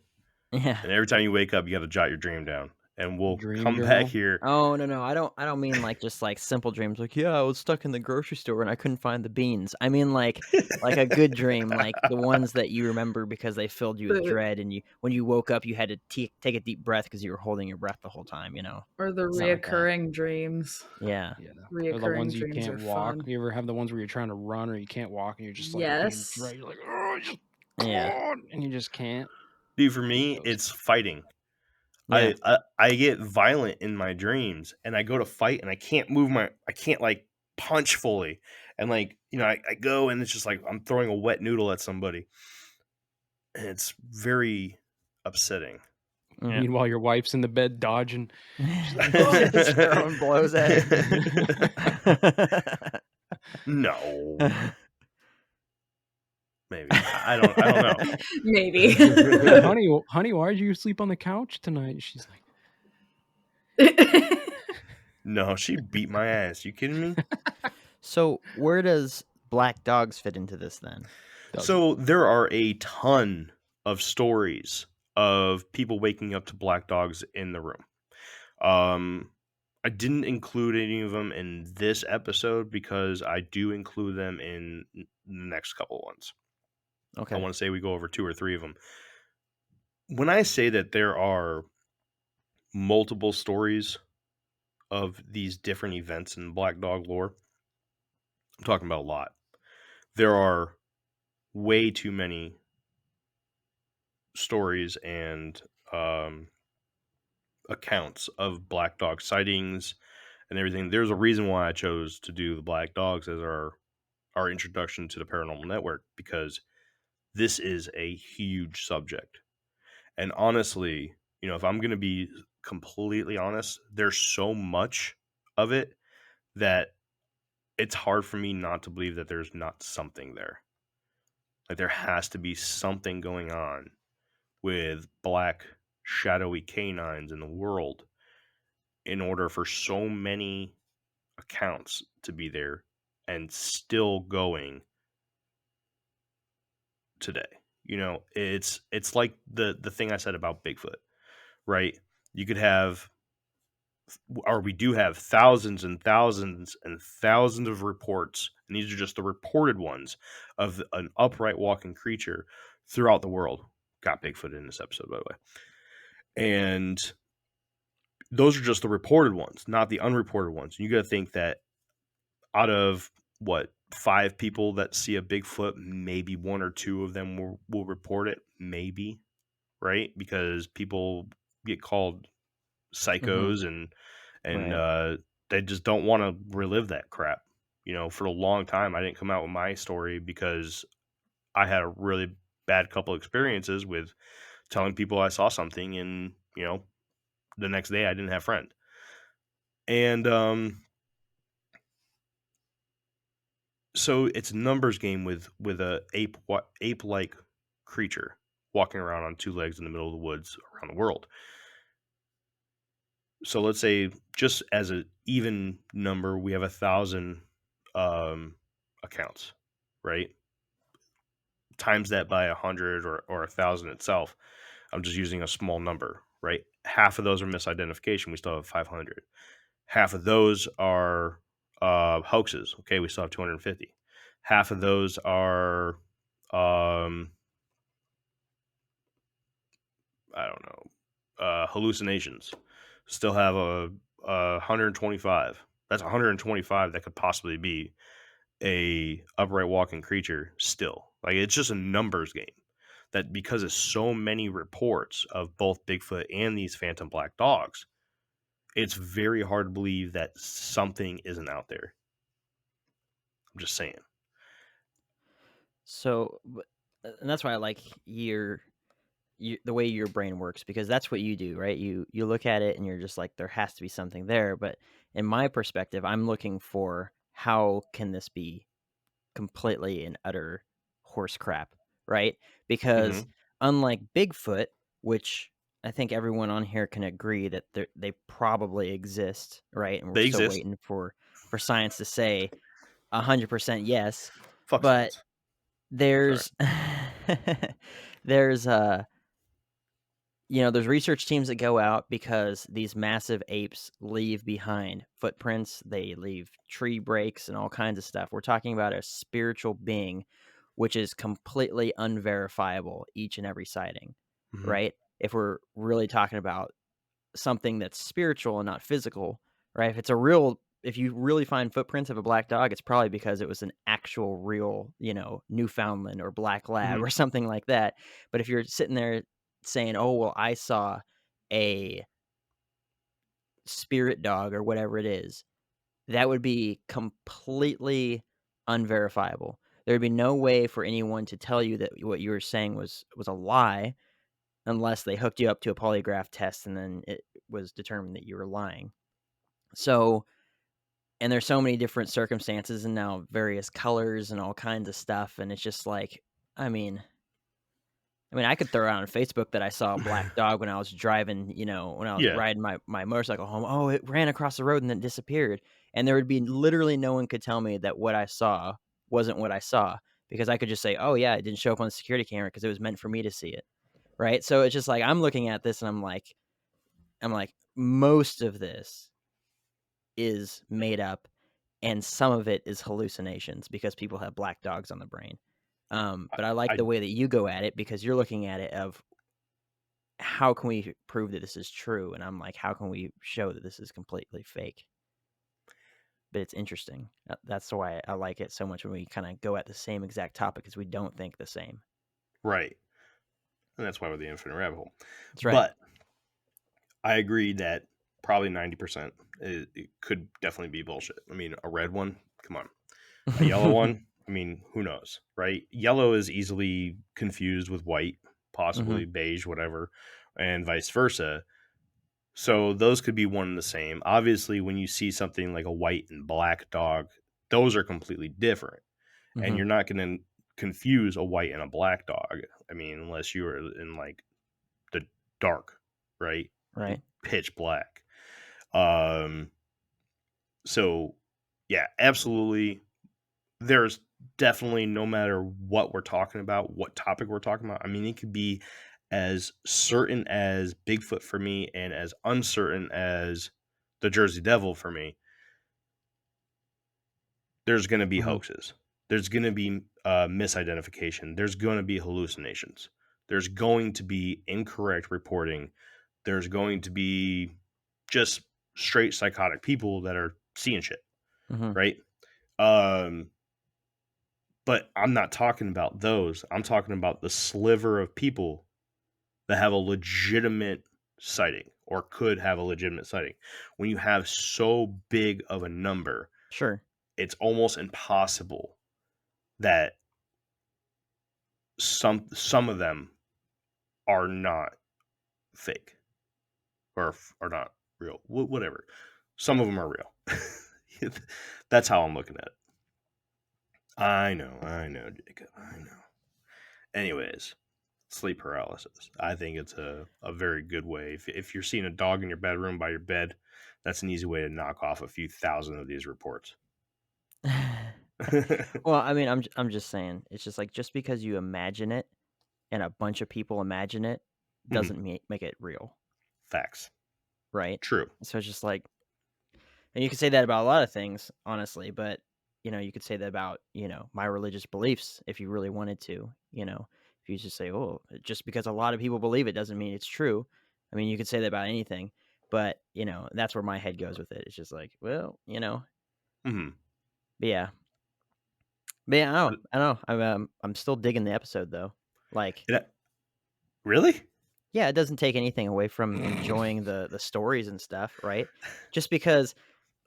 Yeah. And every time you wake up, you got to jot your dream down. And we'll Dream come journal? back here. Oh no, I don't mean like just like simple dreams. Like I was stuck in the grocery store and I couldn't find the beans. I mean like a good dream, like the ones that you remember because they filled you with The- dread, and when you woke up, you had to take a deep breath because you were holding your breath the whole time. Or the Something like that. reoccurring dreams. Yeah. Yeah. Or the Reoccurring ones you dreams can't are walk. fun. You ever have the ones where you're trying to run or you can't walk and you're just like Yes. being you're like, oh, just Yeah. on, and you just can't. Dude, for me, it's fighting. Yeah. I get violent in my dreams, and I go to fight, and I can't I can't like punch fully, and like I go, and it's just like I'm throwing a wet noodle at somebody, and it's very upsetting. Yeah. Meanwhile, your wife's in the bed dodging. She's like, "Oh," just throwing blows at it. No, maybe I don't know. Maybe. honey, why did you sleep on the couch tonight? She's like, No, she beat my ass. You kidding me? So where does black dogs fit into this then? So there are a ton of stories of people waking up to black dogs in the room. I didn't include any of them in this episode because I do include them in the next couple ones. Okay. I want to say we go over 2 or 3 of them. When I say that there are multiple stories of these different events in black dog lore, I'm talking about a lot. There are way too many stories and accounts of black dog sightings and everything. There's a reason why I chose to do the black dogs as our introduction to the Paranormal Network, because this is a huge subject. And honestly, if I'm going to be completely honest, there's so much of it that it's hard for me not to believe that there's not something there. Like there has to be something going on with black shadowy canines in the world in order for so many accounts to be there and still going today. It's like the thing I said about Bigfoot, right? You could have, or we do have, thousands and thousands and thousands of reports, and these are just the reported ones, of an upright walking creature throughout the world. Got Bigfoot in this episode, by the way. And those are just the reported ones, not the unreported ones. You got to think that out of 5 people that see a Bigfoot, maybe 1 or 2 of them will report it, maybe, right? Because people get called psychos and Right. they just don't want to relive that crap. For a long time, I didn't come out with my story because I had a really bad couple experiences with telling people I saw something, and the next day I didn't have a friend. And so it's a numbers game with a ape-like creature walking around on 2 legs in the middle of the woods around the world. So let's say, just as an even number, we have 1,000 accounts, right? Times that by 100 or 1,000 itself. I'm just using a small number, right? Half of those are misidentification. We still have 500. Half of those are hoaxes. Okay, we still have 250. Half of those are I don't know, hallucinations. Still have a 125. That's 125 that could possibly be a upright walking creature still. Like, it's just a numbers game. That because of so many reports of both Bigfoot and these phantom black dogs, it's very hard to believe that something isn't out there. I'm just saying. So, and that's why I like the way your brain works, because that's what you do, right? You look at it and you're just like, there has to be something there. But in my perspective, I'm looking for, how can this be completely and utter horse crap, right? Because Mhm. unlike Bigfoot, which I think everyone on here can agree that they probably exist, right? And we're They still exist. waiting for science to say 100% yes. Fuck But science. Sorry. there's there's there's research teams that go out because these massive apes leave behind footprints, they leave tree breaks and all kinds of stuff. We're talking about a spiritual being which is completely unverifiable each and every sighting, Mhm. right? If we're really talking about something that's spiritual and not physical, right? If you really find footprints of a black dog, it's probably because it was an actual real, Newfoundland or black lab Mhm. or something like that. But if you're sitting there saying, "Oh, well, I saw a spirit dog or whatever it is," that would be completely unverifiable. There'd be no way for anyone to tell you that what you were saying was a lie unless they hooked you up to a polygraph test and then it was determined that you were lying. So, and there's so many different circumstances and now various colors and all kinds of stuff, and it's just like, I mean, I could throw out on Facebook that I saw a black dog when I was driving, when I was Yeah. riding my motorcycle home. Oh, it ran across the road and then disappeared. And there would be literally no one could tell me that what I saw wasn't what I saw because I could just say, oh, yeah, it didn't show up on the security camera because it was meant for me to see it. Right. So it's just like I'm looking at this and I'm like, most of this is made up and some of it is hallucinations because people have black dogs on the brain. But I like I the way that you go at it because you're looking at it of how can we prove that this is true? And I'm like, how can we show that this is completely fake? But it's interesting. That's why I like it so much when we kind of go at the same exact topic because we don't think the same. right. And that's why we're the infinite rabbit hole. That's right. But I agree that probably 90% it could definitely be bullshit. I mean, a red one, come on. A yellow one, I mean, who knows, right? Yellow is easily confused with white, hmm possibly beige, whatever, and vice versa. So those could be one and the same. Obviously, when you see something like a white and black dog, those are completely different. And hmm you're not going to confuse a white and a black dog. I mean, unless you were in like the dark, right? Right. Pitch black. Um, so yeah, absolutely. There's definitely, no matter what we're talking about, what topic we're talking about. I mean, it could be as certain as Bigfoot for me and as uncertain as the Jersey Devil for me. There's going to be hmm hoaxes. There's going to be misidentification. There's going to be hallucinations. There's going to be incorrect reporting. There's going to be just straight psychotic people that are seeing shit, hmm right? Um, but I'm not talking about those. I'm talking about the sliver of people that have a legitimate sighting or could have a legitimate sighting. When you have so big of a number, Sure. it's almost impossible that some of them are not fake or are not real. Whatever. Some of them are real. That's how I'm looking at it. I know, Jacob. I know. Anyways, sleep paralysis. I think it's a very good way. If you're seeing a dog in your bedroom by your bed, that's an easy way to knock off a few thousand of these reports. Well, I'm just saying, it's just like just because you imagine it and a bunch of people imagine it Mhm. doesn't make it real, Facts. right? True. So it's just like, and you could say that about a lot of things, honestly, but you could say that about, my religious beliefs if you really wanted to, if you just say, oh, just because a lot of people believe it doesn't mean it's true. I mean, you could say that about anything, but that's where my head goes with it. It's just like, well, Hmm. but yeah. But yeah, I don't know. I'm still digging the episode though. Like, Really? yeah, it doesn't take anything away from enjoying the stories and stuff, right? Just because,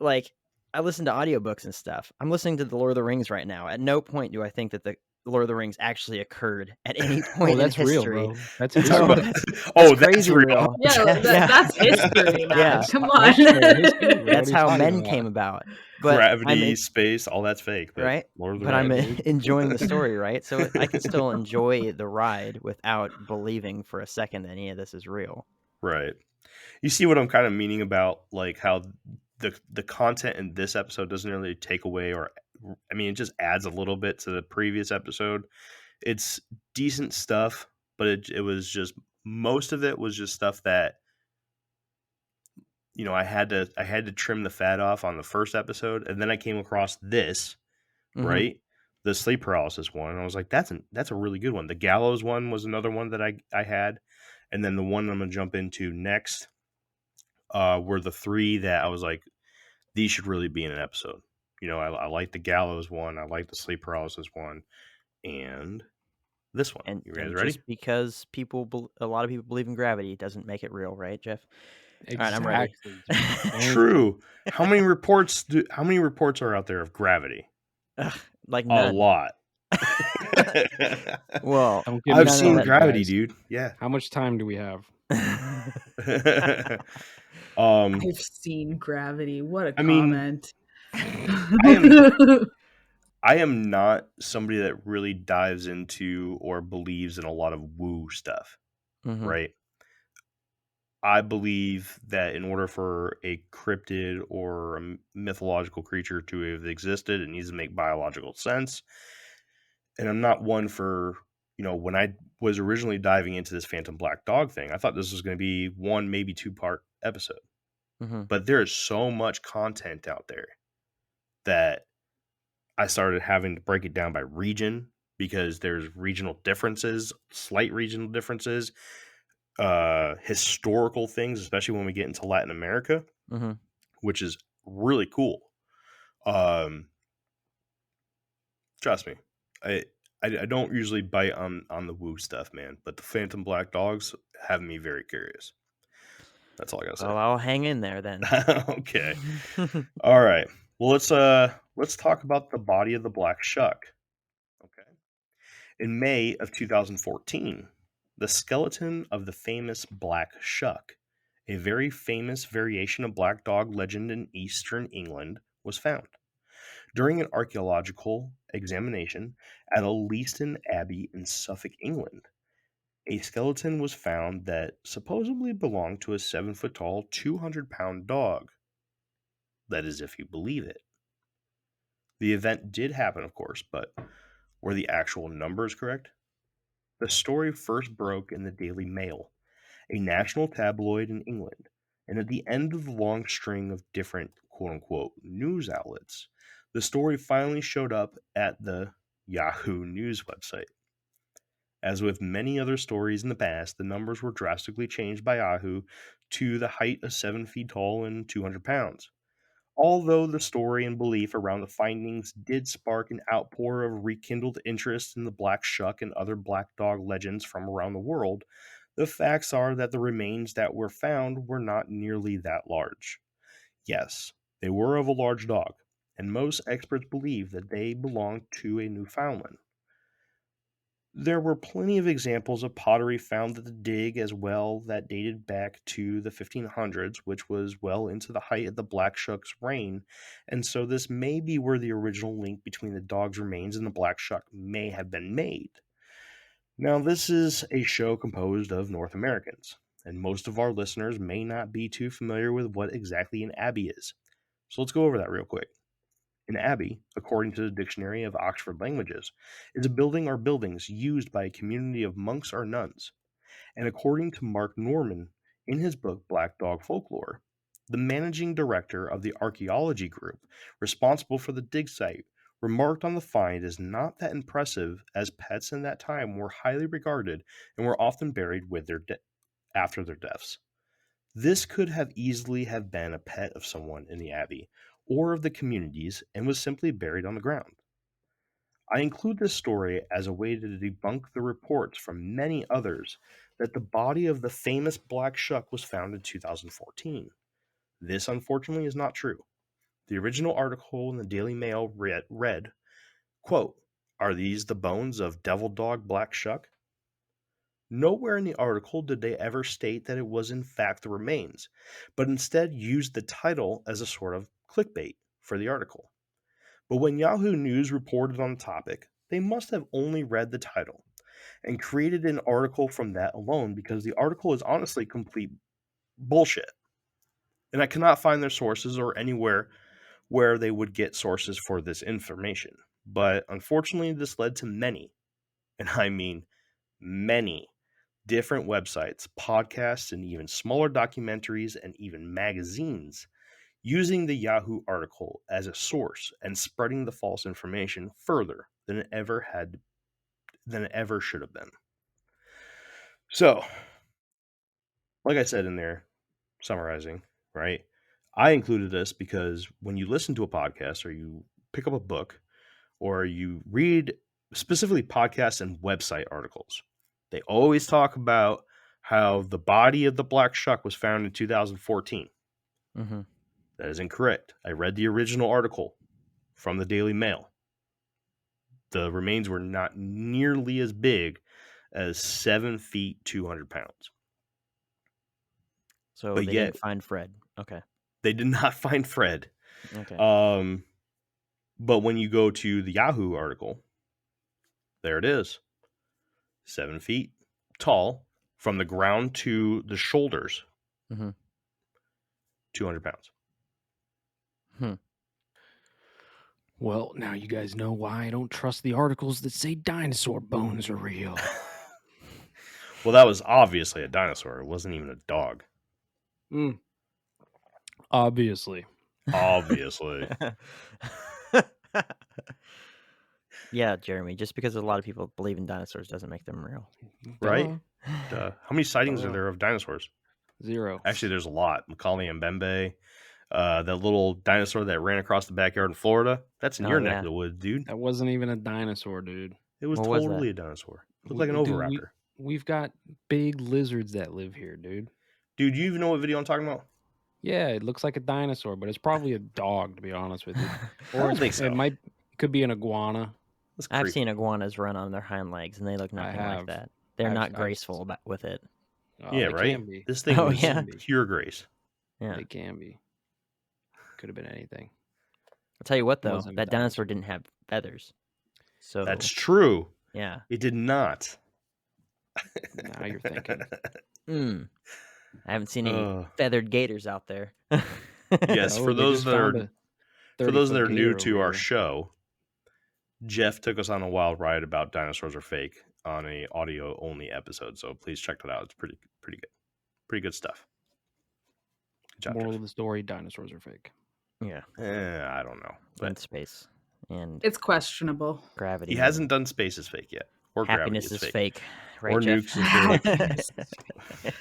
like, I listen to audiobooks and stuff. I'm listening to The Lord of the Rings right now. At no point do I think that Lord of the Rings actually occurred at any point in that's real, history. bro. That's Talk history. about- That's that's crazy real. Yeah, that's history, man. Yeah. Come on. Hashtag history. What That's are you how talking men about? came about. But Gravity, I'm space, all that's fake. But right. Lord of the But I'm Rings. enjoying the story, right? So I can still enjoy the ride without believing for a second that any of this is real. Right. You see what I'm kind of meaning about, like how the content in this episode doesn't really take away, or I mean, it just adds a little bit to the previous episode. It's decent stuff, but it was just, most of it was just stuff that, you know, I had to trim the fat off on the first episode, and then I came across this, Mhm. right? The sleep paralysis one, and I was like, that's a really good one. The Gallows one was another one that I had, and then the one I'm gonna jump into next were the three that I was like, these should really be in an episode. You know, I like the Gallows one, I like the sleep paralysis one, and this one. And You guys ready? just because a lot of people believe in gravity doesn't make it real, right, Jeff? All right, I'm ready. Exactly. Thank you. True. How many reports are out there of gravity? Like A none. lot. Well, Don't get me I've none seen that- gravity, guys. dude. Yeah. How much time do we have? I've seen Gravity. What a I mean, comment. I am not somebody that really dives into or believes in a lot of woo stuff, Mhm. right? I believe that in order for a cryptid or a mythological creature to have existed, it needs to make biological sense. And I'm not one for, you know, when I was originally diving into this Phantom Black Dog thing, I thought this was going to be one, maybe 2-part episode. Mhm. But there is so much content out there that I started having to break it down by region, because there's regional differences, slight regional differences, historical things, especially when we get into Latin America, Mhm. which is really cool. Trust me, I don't usually bite on the woo stuff, man, but the Phantom Black Dogs have me very curious. That's all I gotta say. Well, I'll hang in there then. Okay. All right. Well, let's talk about the body of the black shuck. Okay. In May of 2014, the skeleton of the famous black shuck, a very famous variation of black dog legend in eastern England, was found. During an archaeological examination at a Leiston Abbey in Suffolk, England, a skeleton was found that supposedly belonged to a 7-foot tall, 200-pound dog. That is, if you believe it. The event did happen, of course, but were the actual numbers correct? The story first broke in the Daily Mail, a national tabloid in England, and at the end of the long string of different quote-unquote news outlets, the story finally showed up at the Yahoo News website. As with many other stories in the past, the numbers were drastically changed by Yahoo to the height of 7 feet tall and 200 pounds. Although the story and belief around the findings did spark an outpour of rekindled interest in the black shuck and other black dog legends from around the world, the facts are that the remains that were found were not nearly that large. Yes, they were of a large dog, and most experts believe that they belonged to a Newfoundland. There were plenty of examples of pottery found at the dig as well that dated back to the 1500s, which was well into the height of the Black Shuck's reign, and so this may be where the original link between the dog's remains and the Black Shuck may have been made. Now, this is a show composed of North Americans, and most of our listeners may not be too familiar with what exactly an abbey is. So let's go over that real quick. An abbey, according to the Dictionary of Oxford Languages, is a building or buildings used by a community of monks or nuns. And according to Mark Norman in his book Black Dog Folklore, the managing director of the archaeology group responsible for the dig site remarked on the find as not that impressive, as pets in that time were highly regarded and were often buried with after their deaths. This could have easily have been a pet of someone in the abbey or of the communities and was simply buried on the ground. I include this story as a way to debunk the reports from many others that the body of the famous black shuck was found in 2014. This unfortunately is not true. The original article in the Daily Mail read, quote, Are these the bones of devil dog black shuck? Nowhere in the article did they ever state that it was in fact the remains, but instead used the title as a sort of clickbait for the article. But when Yahoo News reported on the topic, they must have only read the title and created an article from that alone, because the article is honestly complete bullshit. And I cannot find their sources or anywhere where they would get sources for this information. But unfortunately, this led to many, and I mean many, different websites, podcasts, and even smaller documentaries and even magazines using the Yahoo article as a source and spreading the false information further than it ever should have been. So, like I said in there, summarizing, right? I included this because when you listen to a podcast or you pick up a book or you read specifically podcasts and website articles, they always talk about how the body of the black shuck was found in 2014. Mm-hmm. That is incorrect. I read the original article from the Daily Mail. The remains were not nearly as big as 7 feet, 200 pounds. So But they yet- didn't find Fred. Okay. They did not find Fred. Okay. But when you go to the Yahoo article, there it is. 7 feet tall from the ground to the shoulders. Mhm. 200 pounds. Well, now you guys know why I don't trust the articles that say dinosaur bones are real. Well, that was obviously a dinosaur. It wasn't even a dog. Obviously. Obviously. Yeah, Jeremy. Just because a lot of people believe in dinosaurs doesn't make them real. Right? Duh. How many sightings are Duh. there of dinosaurs? 0. Actually, there's a lot. Macaulay and Mbembe. That little dinosaur that ran across the backyard in Florida. That's in Oh, your neck yeah. of the woods, dude. That wasn't even a dinosaur, dude. It was What was totally that? a dinosaur. It looked like an Dude, oviraptor. We've got big lizards that live here, dude. Dude, you even know what video I'm talking about? Yeah, it looks like a dinosaur, but it's probably a dog, to be honest with you. I don't think so. It could be an iguana. That's I've creepy. seen iguanas run on their hind legs, and they look nothing like have. that. They're I've- not I've- graceful with it. Oh, Yeah, they right? Can be. This thing Oh, was yeah. pure grace. Yeah. They can be. Could have been anything. I'll tell you what, though, wasn't a that dinosaur didn't have feathers. So That's true. yeah. It did not. Now you're thinking. I haven't seen any Uh, feathered gators out there. yes, Oh, for they those just that are found a for those that 30-foot are new gator to over our here. show, Jeff took us on a wild ride about dinosaurs are fake on a audio only episode. So please check that out. It's pretty good. Pretty good stuff. Good job, Moral Jeff. of the story: dinosaurs are fake. Yeah. I don't know, In but space. And It's questionable. gravity. he hasn't done space is fake yet, or Happiness gravity is fake. Right, or Jeff? nukes is fake.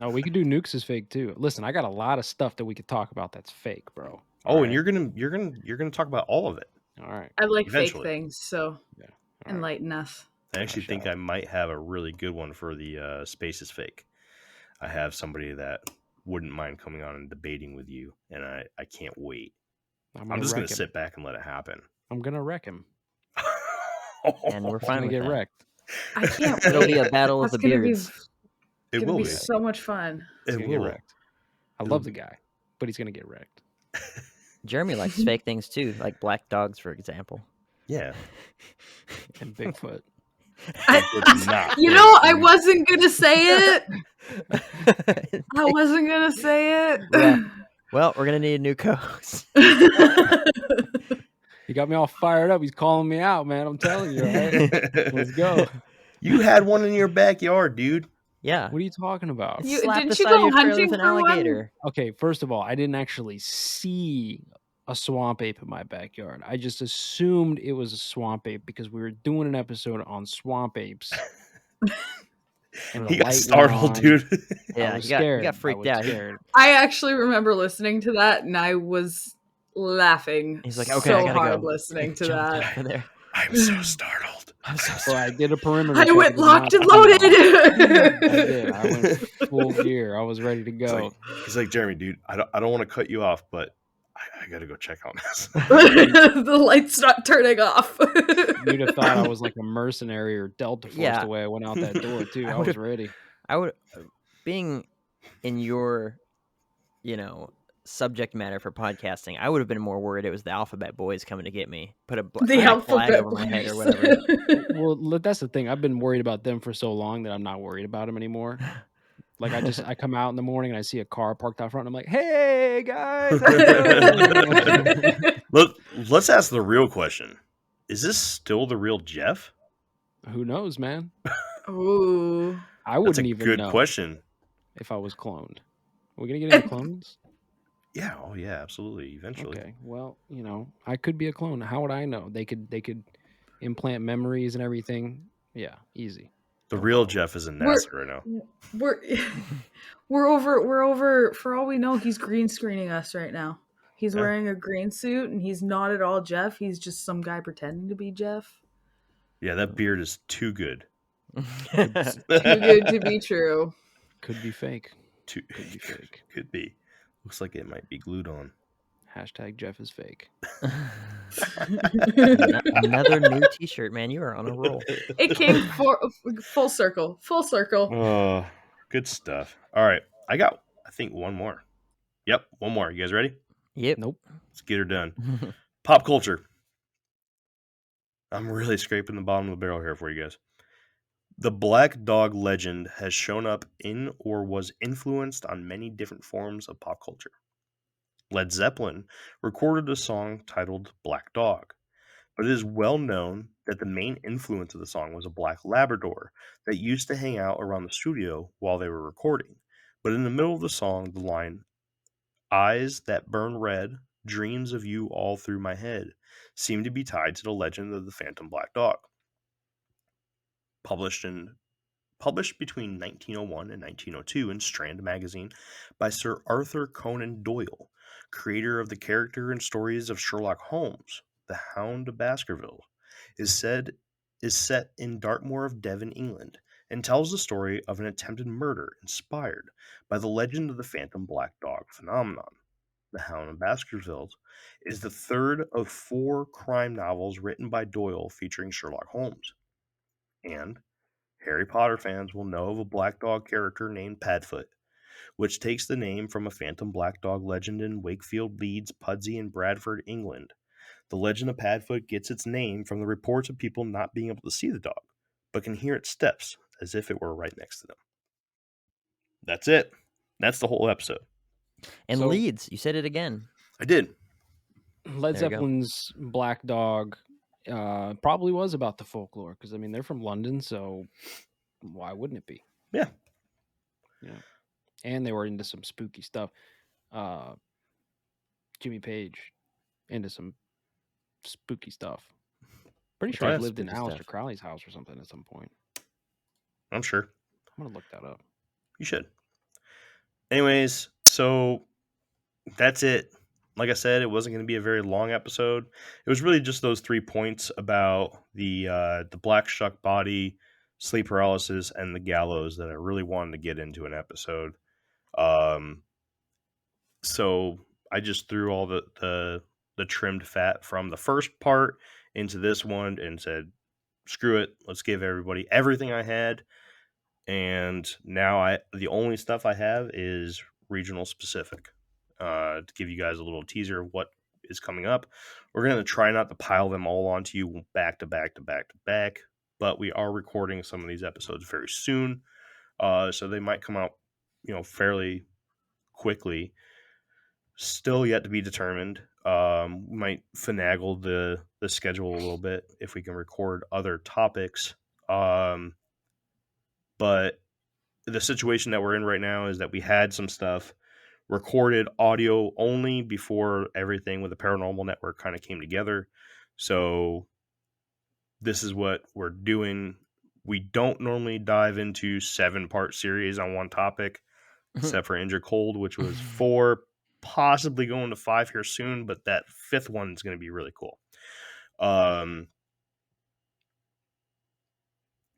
Oh, we could do nukes is fake too. Listen, I got a lot of stuff that we could talk about that's fake, bro. Oh, and you're gonna talk about all of it. All right. I like Eventually. fake things, so Yeah. All right. enlighten us. I actually Gosh, think I might have a really good one for the space is fake. I have somebody that wouldn't mind coming on and debating with you, and I can't wait. I'm just gonna wreck him. sit back and let it happen. I'm gonna wreck him. And we're I'm fine gonna with get that. wrecked. I can't It'll wait. be a battle of That's the gonna be, beards. It gonna will be be. so much fun. He's It gonna get will. wrecked. I love the guy, but he's gonna get wrecked. Jeremy likes fake things too, like black dogs, for example. Yeah. And Bigfoot. It's not You fake, know, I dude. wasn't gonna say it. I wasn't gonna say Yeah. it. Well, we're gonna need a new co-host. He got me all fired up. He's calling me out, man. I'm telling you, right? Let's go. You had one in your backyard, dude. Yeah. What are you talking about? You- Slap didn't the you side go of your trailer hunting with an for one? alligator. Okay, first of all, I didn't actually see a swamp ape in my backyard. I just assumed it was a swamp ape because we were doing an episode on swamp apes. And the He got light went startled, on. dude. Yeah, I was he got scared. freaked I out. was He- scared. I actually remember listening to that, and I was laughing. He's like, okay, I so gotta hard go. listening to Jumped that. over there. I'm so startled. I'm so So sorry. I did a perimeter. I check. went It was locked and not coming out. loaded. I did. I went full gear. I was ready to It's go. he's like, Jeremy, dude, I don't want to cut you off, but I I gotta go check on this. The light's not turning off. You'd have thought I was like a mercenary or Delta Force Yeah. the way I went out that door too. I was ready. I would, being in your, subject matter for podcasting, I would have been more worried it was the Alphabet Boys coming to get me. Put a The black flag Alphabet over my head or Boys. whatever. Well, that's the thing. I've been worried about them for so long that I'm not worried about them anymore. Like I come out in the morning and I see a car parked out front. And I'm like, hey guys. Look, let's ask the real question. Is this still the real Jeff? Who knows, man? Ooh. I That's wouldn't a even good know question. if I was cloned. Are we gonna get into clones? Yeah, oh yeah, absolutely. Eventually. Okay. Well, I could be a clone. How would I know? They could implant memories and everything. Yeah, easy. The No real problem. Jeff is in NASA right now. We're over. For all we know, he's green screening us right now. He's Yeah. wearing a green suit, and he's not at all Jeff. He's just some guy pretending to be Jeff. Yeah, that beard is too good. Too good to be true. Could be fake. Too Could be fake. Could be. Looks like it might be glued on. Hashtag Jeff is fake. Another new T-shirt, man. You are on a roll. It came full circle. Full circle. Oh, good stuff. All right, I think one more. Yep, one more. You guys ready? Yep. Nope. Let's get her done. Pop culture. I'm really scraping the bottom of the barrel here for you guys. The Black Dog legend has shown up in or was influenced on many different forms of pop culture. Led Zeppelin recorded a song titled Black Dog, but it is well known that the main influence of the song was a black Labrador that used to hang out around the studio while they were recording. But in the middle of the song, the line, "Eyes that burn red, dreams of you all through my head," seemed to be tied to the legend of the Phantom Black Dog. Published between 1901 and 1902 in Strand magazine by Sir Arthur Conan Doyle, creator of the character and stories of Sherlock Holmes. The Hound of Baskerville is set in Dartmoor of Devon, England, and tells the story of an attempted murder inspired by the legend of the Phantom Black Dog phenomenon. The Hound of Baskerville is the third of 4 crime novels written by Doyle featuring Sherlock Holmes. And Harry Potter fans will know of a black dog character named Padfoot, which takes the name from a phantom black dog legend in Wakefield, Leeds, Pudsey, and Bradford, England. The legend of Padfoot gets its name from the reports of people not being able to see the dog, but can hear its steps as if it were right next to them. That's it. That's the whole episode. And So- Leeds, you said it again. I did. Led There you go. Zeppelin's Black Dog probably was about the folklore because they're from London, so why wouldn't it be? Yeah. And they were into some spooky stuff. Jimmy Page into some spooky stuff. Pretty sure Yeah, I've lived in spooky Aleister stuff. Crowley's house or something at some point. I'm sure. I'm gonna look that up. You should. Anyways, so that's it. Like I said, it wasn't going to be a very long episode. It was really just those 3 points about the black shuck body, sleep paralysis, and the gallows that I really wanted to get into an episode. So I just threw all the trimmed fat from the first part into this one and said, screw it, let's give everybody everything I had. And now the only stuff I have is regional specific. To give you guys a little teaser of what is coming up. We're going to try not to pile them all onto you back to back to back to back, but we are recording some of these episodes very soon. So they might come out, fairly quickly. Still yet to be determined. We might finagle the schedule a little bit if we can record other topics. But the situation that we're in right now is that we had some stuff recorded audio only before everything with the Paranormal Network kind of came together. So this is what we're doing. We don't normally dive into 7-part series on one topic, except for Injured Cold, which was 4, possibly going to 5 here soon, but that 5th one is going to be really cool.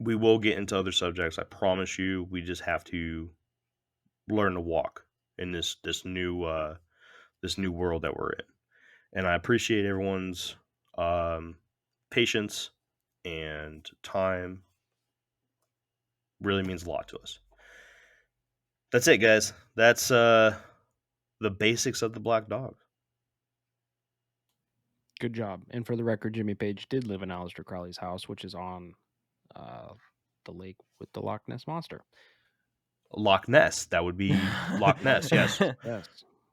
We will get into other subjects, I promise you. We just have to learn to walk in this new world that we're in. And I appreciate everyone's patience and time. Really means a lot to us. That's it, guys. That's the basics of the black dog. Good job. And for the record, Jimmy Page did live in Aleister Crowley's house, which is on the lake with the Loch Ness Monster. Loch Ness. That would be Loch Ness, yes. Yes.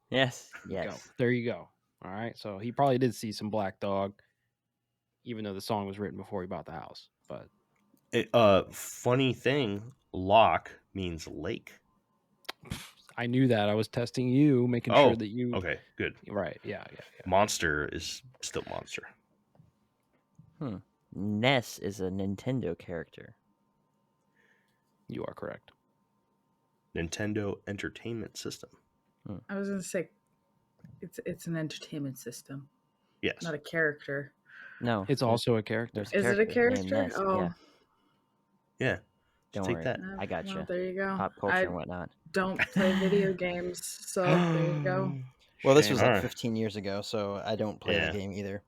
Yes. There you go. Yes. There you go. All right. So he probably did see some black dog, even though the song was written before he bought the house. But Funny thing, loch means lake. I knew that. I was testing you, making Oh, sure that you. okay, good. Right. Yeah. Monster is still monster. Ness is a Nintendo character. You are correct. Nintendo Entertainment System. I was gonna say, it's an entertainment system, Yes. not a character. No, It's also a character. there's Is it a named character? Ness. Oh, Yeah. Don't Take worry. that. I got you. Well, there you go. Pop culture I and whatnot. don't play video games, so there you go. Well, this Shame. was like Alright. 15 years ago, so I don't play Yeah. the game either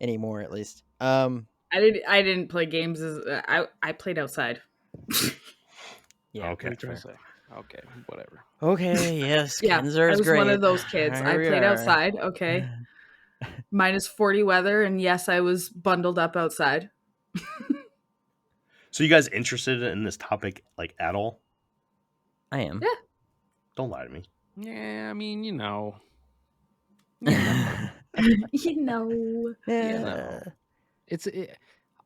anymore, at least. I didn't play games as I played outside. Yeah. Okay. What are you trying fair. to say? Okay, whatever. Okay, yes, Yeah, Kenzar I is was great. one of those kids. I Here we played are. outside. Okay, -40 weather, and yes, I was bundled up outside. So you guys interested in this topic like at all? I am. Yeah. Don't lie to me. Yeah, I mean, you know. You know.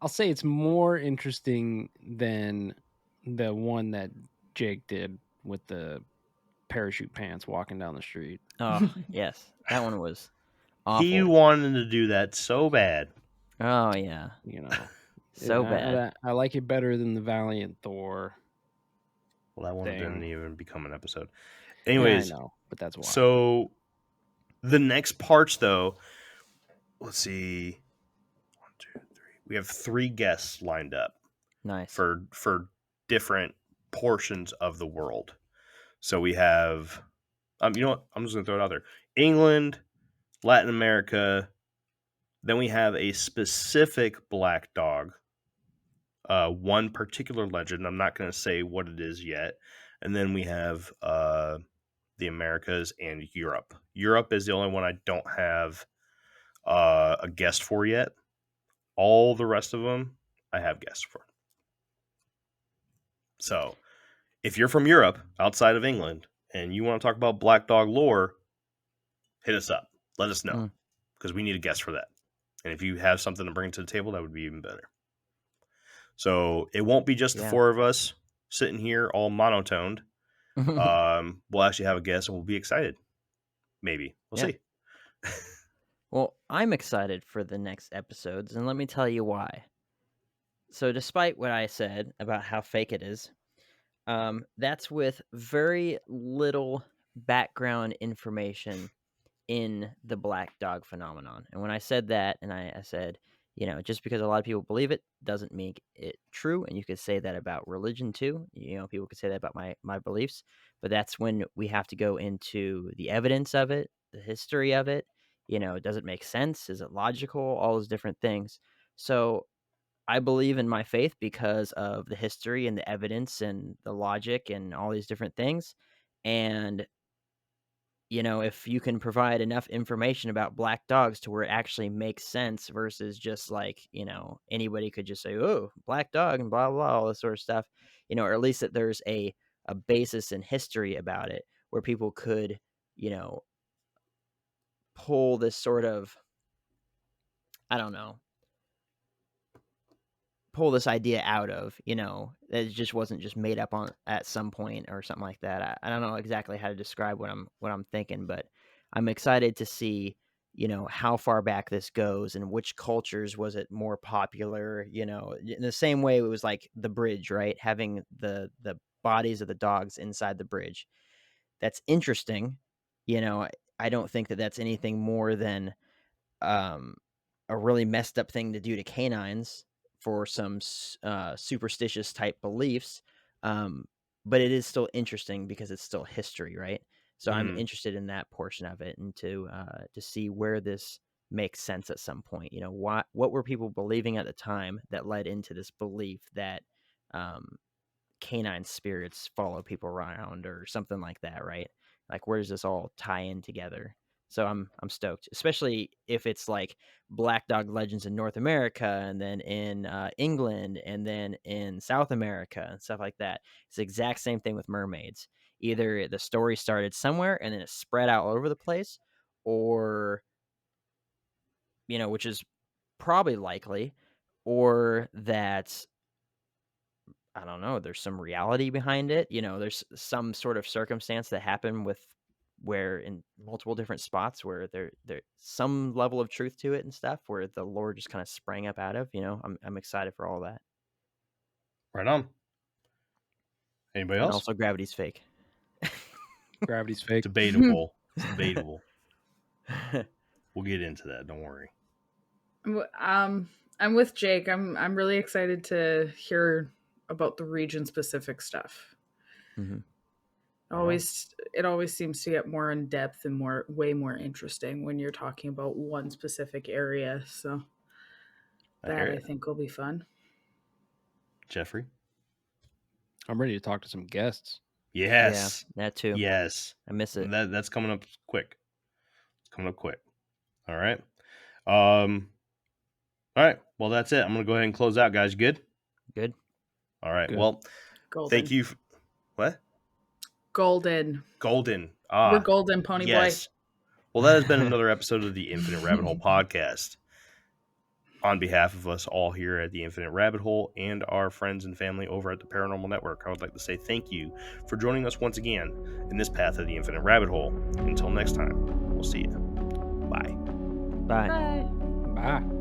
I'll say it's more interesting than the one that Jake did with the parachute pants walking down the street. Oh, yes. That one was awful. He wanted to do that so bad. Oh, yeah. You know, So bad. I like it better than the Valiant Thor. Well, that one Thing. didn't even become an episode. Yeah, Anyways, I know, but that's why. so the next parts, though, let's see. 1, 2, 3. We have 3 guests lined up Nice. for different portions of the world. So we have, you know what? I'm just gonna throw it out there: England, Latin America. Then we have a specific black dog. One particular legend. I'm not going to say what it is yet. And then we have the Americas and Europe. Europe is the only one I don't have a guest for yet. All the rest of them I have guests for. So if you're from Europe, outside of England, and you want to talk about black dog lore, hit us up. Let us know, because we need a guest for that. And if you have something to bring to the table, that would be even better. So it won't be just the 4 of us sitting here all monotoned. We'll actually have a guest and we'll be excited. Maybe. We'll see. Well, I'm excited for the next episodes, and let me tell you why. So despite what I said about how fake it is, that's with very little background information in the black dog phenomenon. And when I said that, and I said, you know, just because a lot of people believe it doesn't make it true. And you could say that about religion too. You know, people could say that about my beliefs, but that's when we have to go into the evidence of it, the history of it. You know, does it make sense? Is it logical? All those different things. So I believe in my faith because of the history and the evidence and the logic and all these different things. And you know, if you can provide enough information about black dogs to where it actually makes sense versus just like, you know, anybody could just say, oh, black dog and blah, blah, all this sort of stuff, you know, or at least that there's a basis in history about it where people could, you know, pull this sort of, I don't know, pull this idea out of, you know, that it just wasn't just made up on at some point or something like that. I don't know exactly how to describe what I'm thinking, but I'm excited to see, you know, how far back this goes and which cultures was it more popular, you know, in the same way it was like the bridge, right? Having the bodies of the dogs inside the bridge. That's interesting. You know, I don't think that that's anything more than a really messed up thing to do to canines for some superstitious type beliefs. But it is still interesting because it's still history, right? So I'm interested in that portion of it and to see where this make sense at some point. You know, what were people believing at the time that led into this belief that canine spirits follow people around or something like that, right? Like, where does this all tie in together? So I'm stoked, especially if it's like black dog legends in North America, and then in England, and then in South America and stuff like that. It's the exact same thing with mermaids. Either the story started somewhere and then it spread out all over the place, or, you know, which is probably likely, or that, I don't know, there's some reality behind it. You know, there's some sort of circumstance that happened with where in multiple different spots where there's some level of truth to it and stuff, where the lore just kind of sprang up out of. You know, I'm excited for all that. Right on. Anybody And else? also, gravity's fake. Gravity's fake. Debatable. It's debatable. We'll get into that. Don't worry. I'm with Jake. I'm really excited to hear about the region specific stuff. Mm-hmm. It always seems to get more in depth and way more interesting when you're talking about one specific area. So I think will be fun. Jeffrey? I'm ready to talk to some guests. Yes. Yeah, that too. Yes. I miss it. That's coming up quick. It's coming up quick. All right. All right. Well, that's it. I'm going to go ahead and close out, guys. Good? Good. All right. Good. Well, Golden. thank you. What? Golden. We're golden, pony yes. boy. Well, that has been another episode of the Infinite Rabbit Hole podcast. On behalf of us all here at the Infinite Rabbit Hole and our friends and family over at the Paranormal Network, I would like to say thank you for joining us once again in this path of the Infinite Rabbit Hole. Until next time, we'll see you. Bye. Bye. Bye. Bye.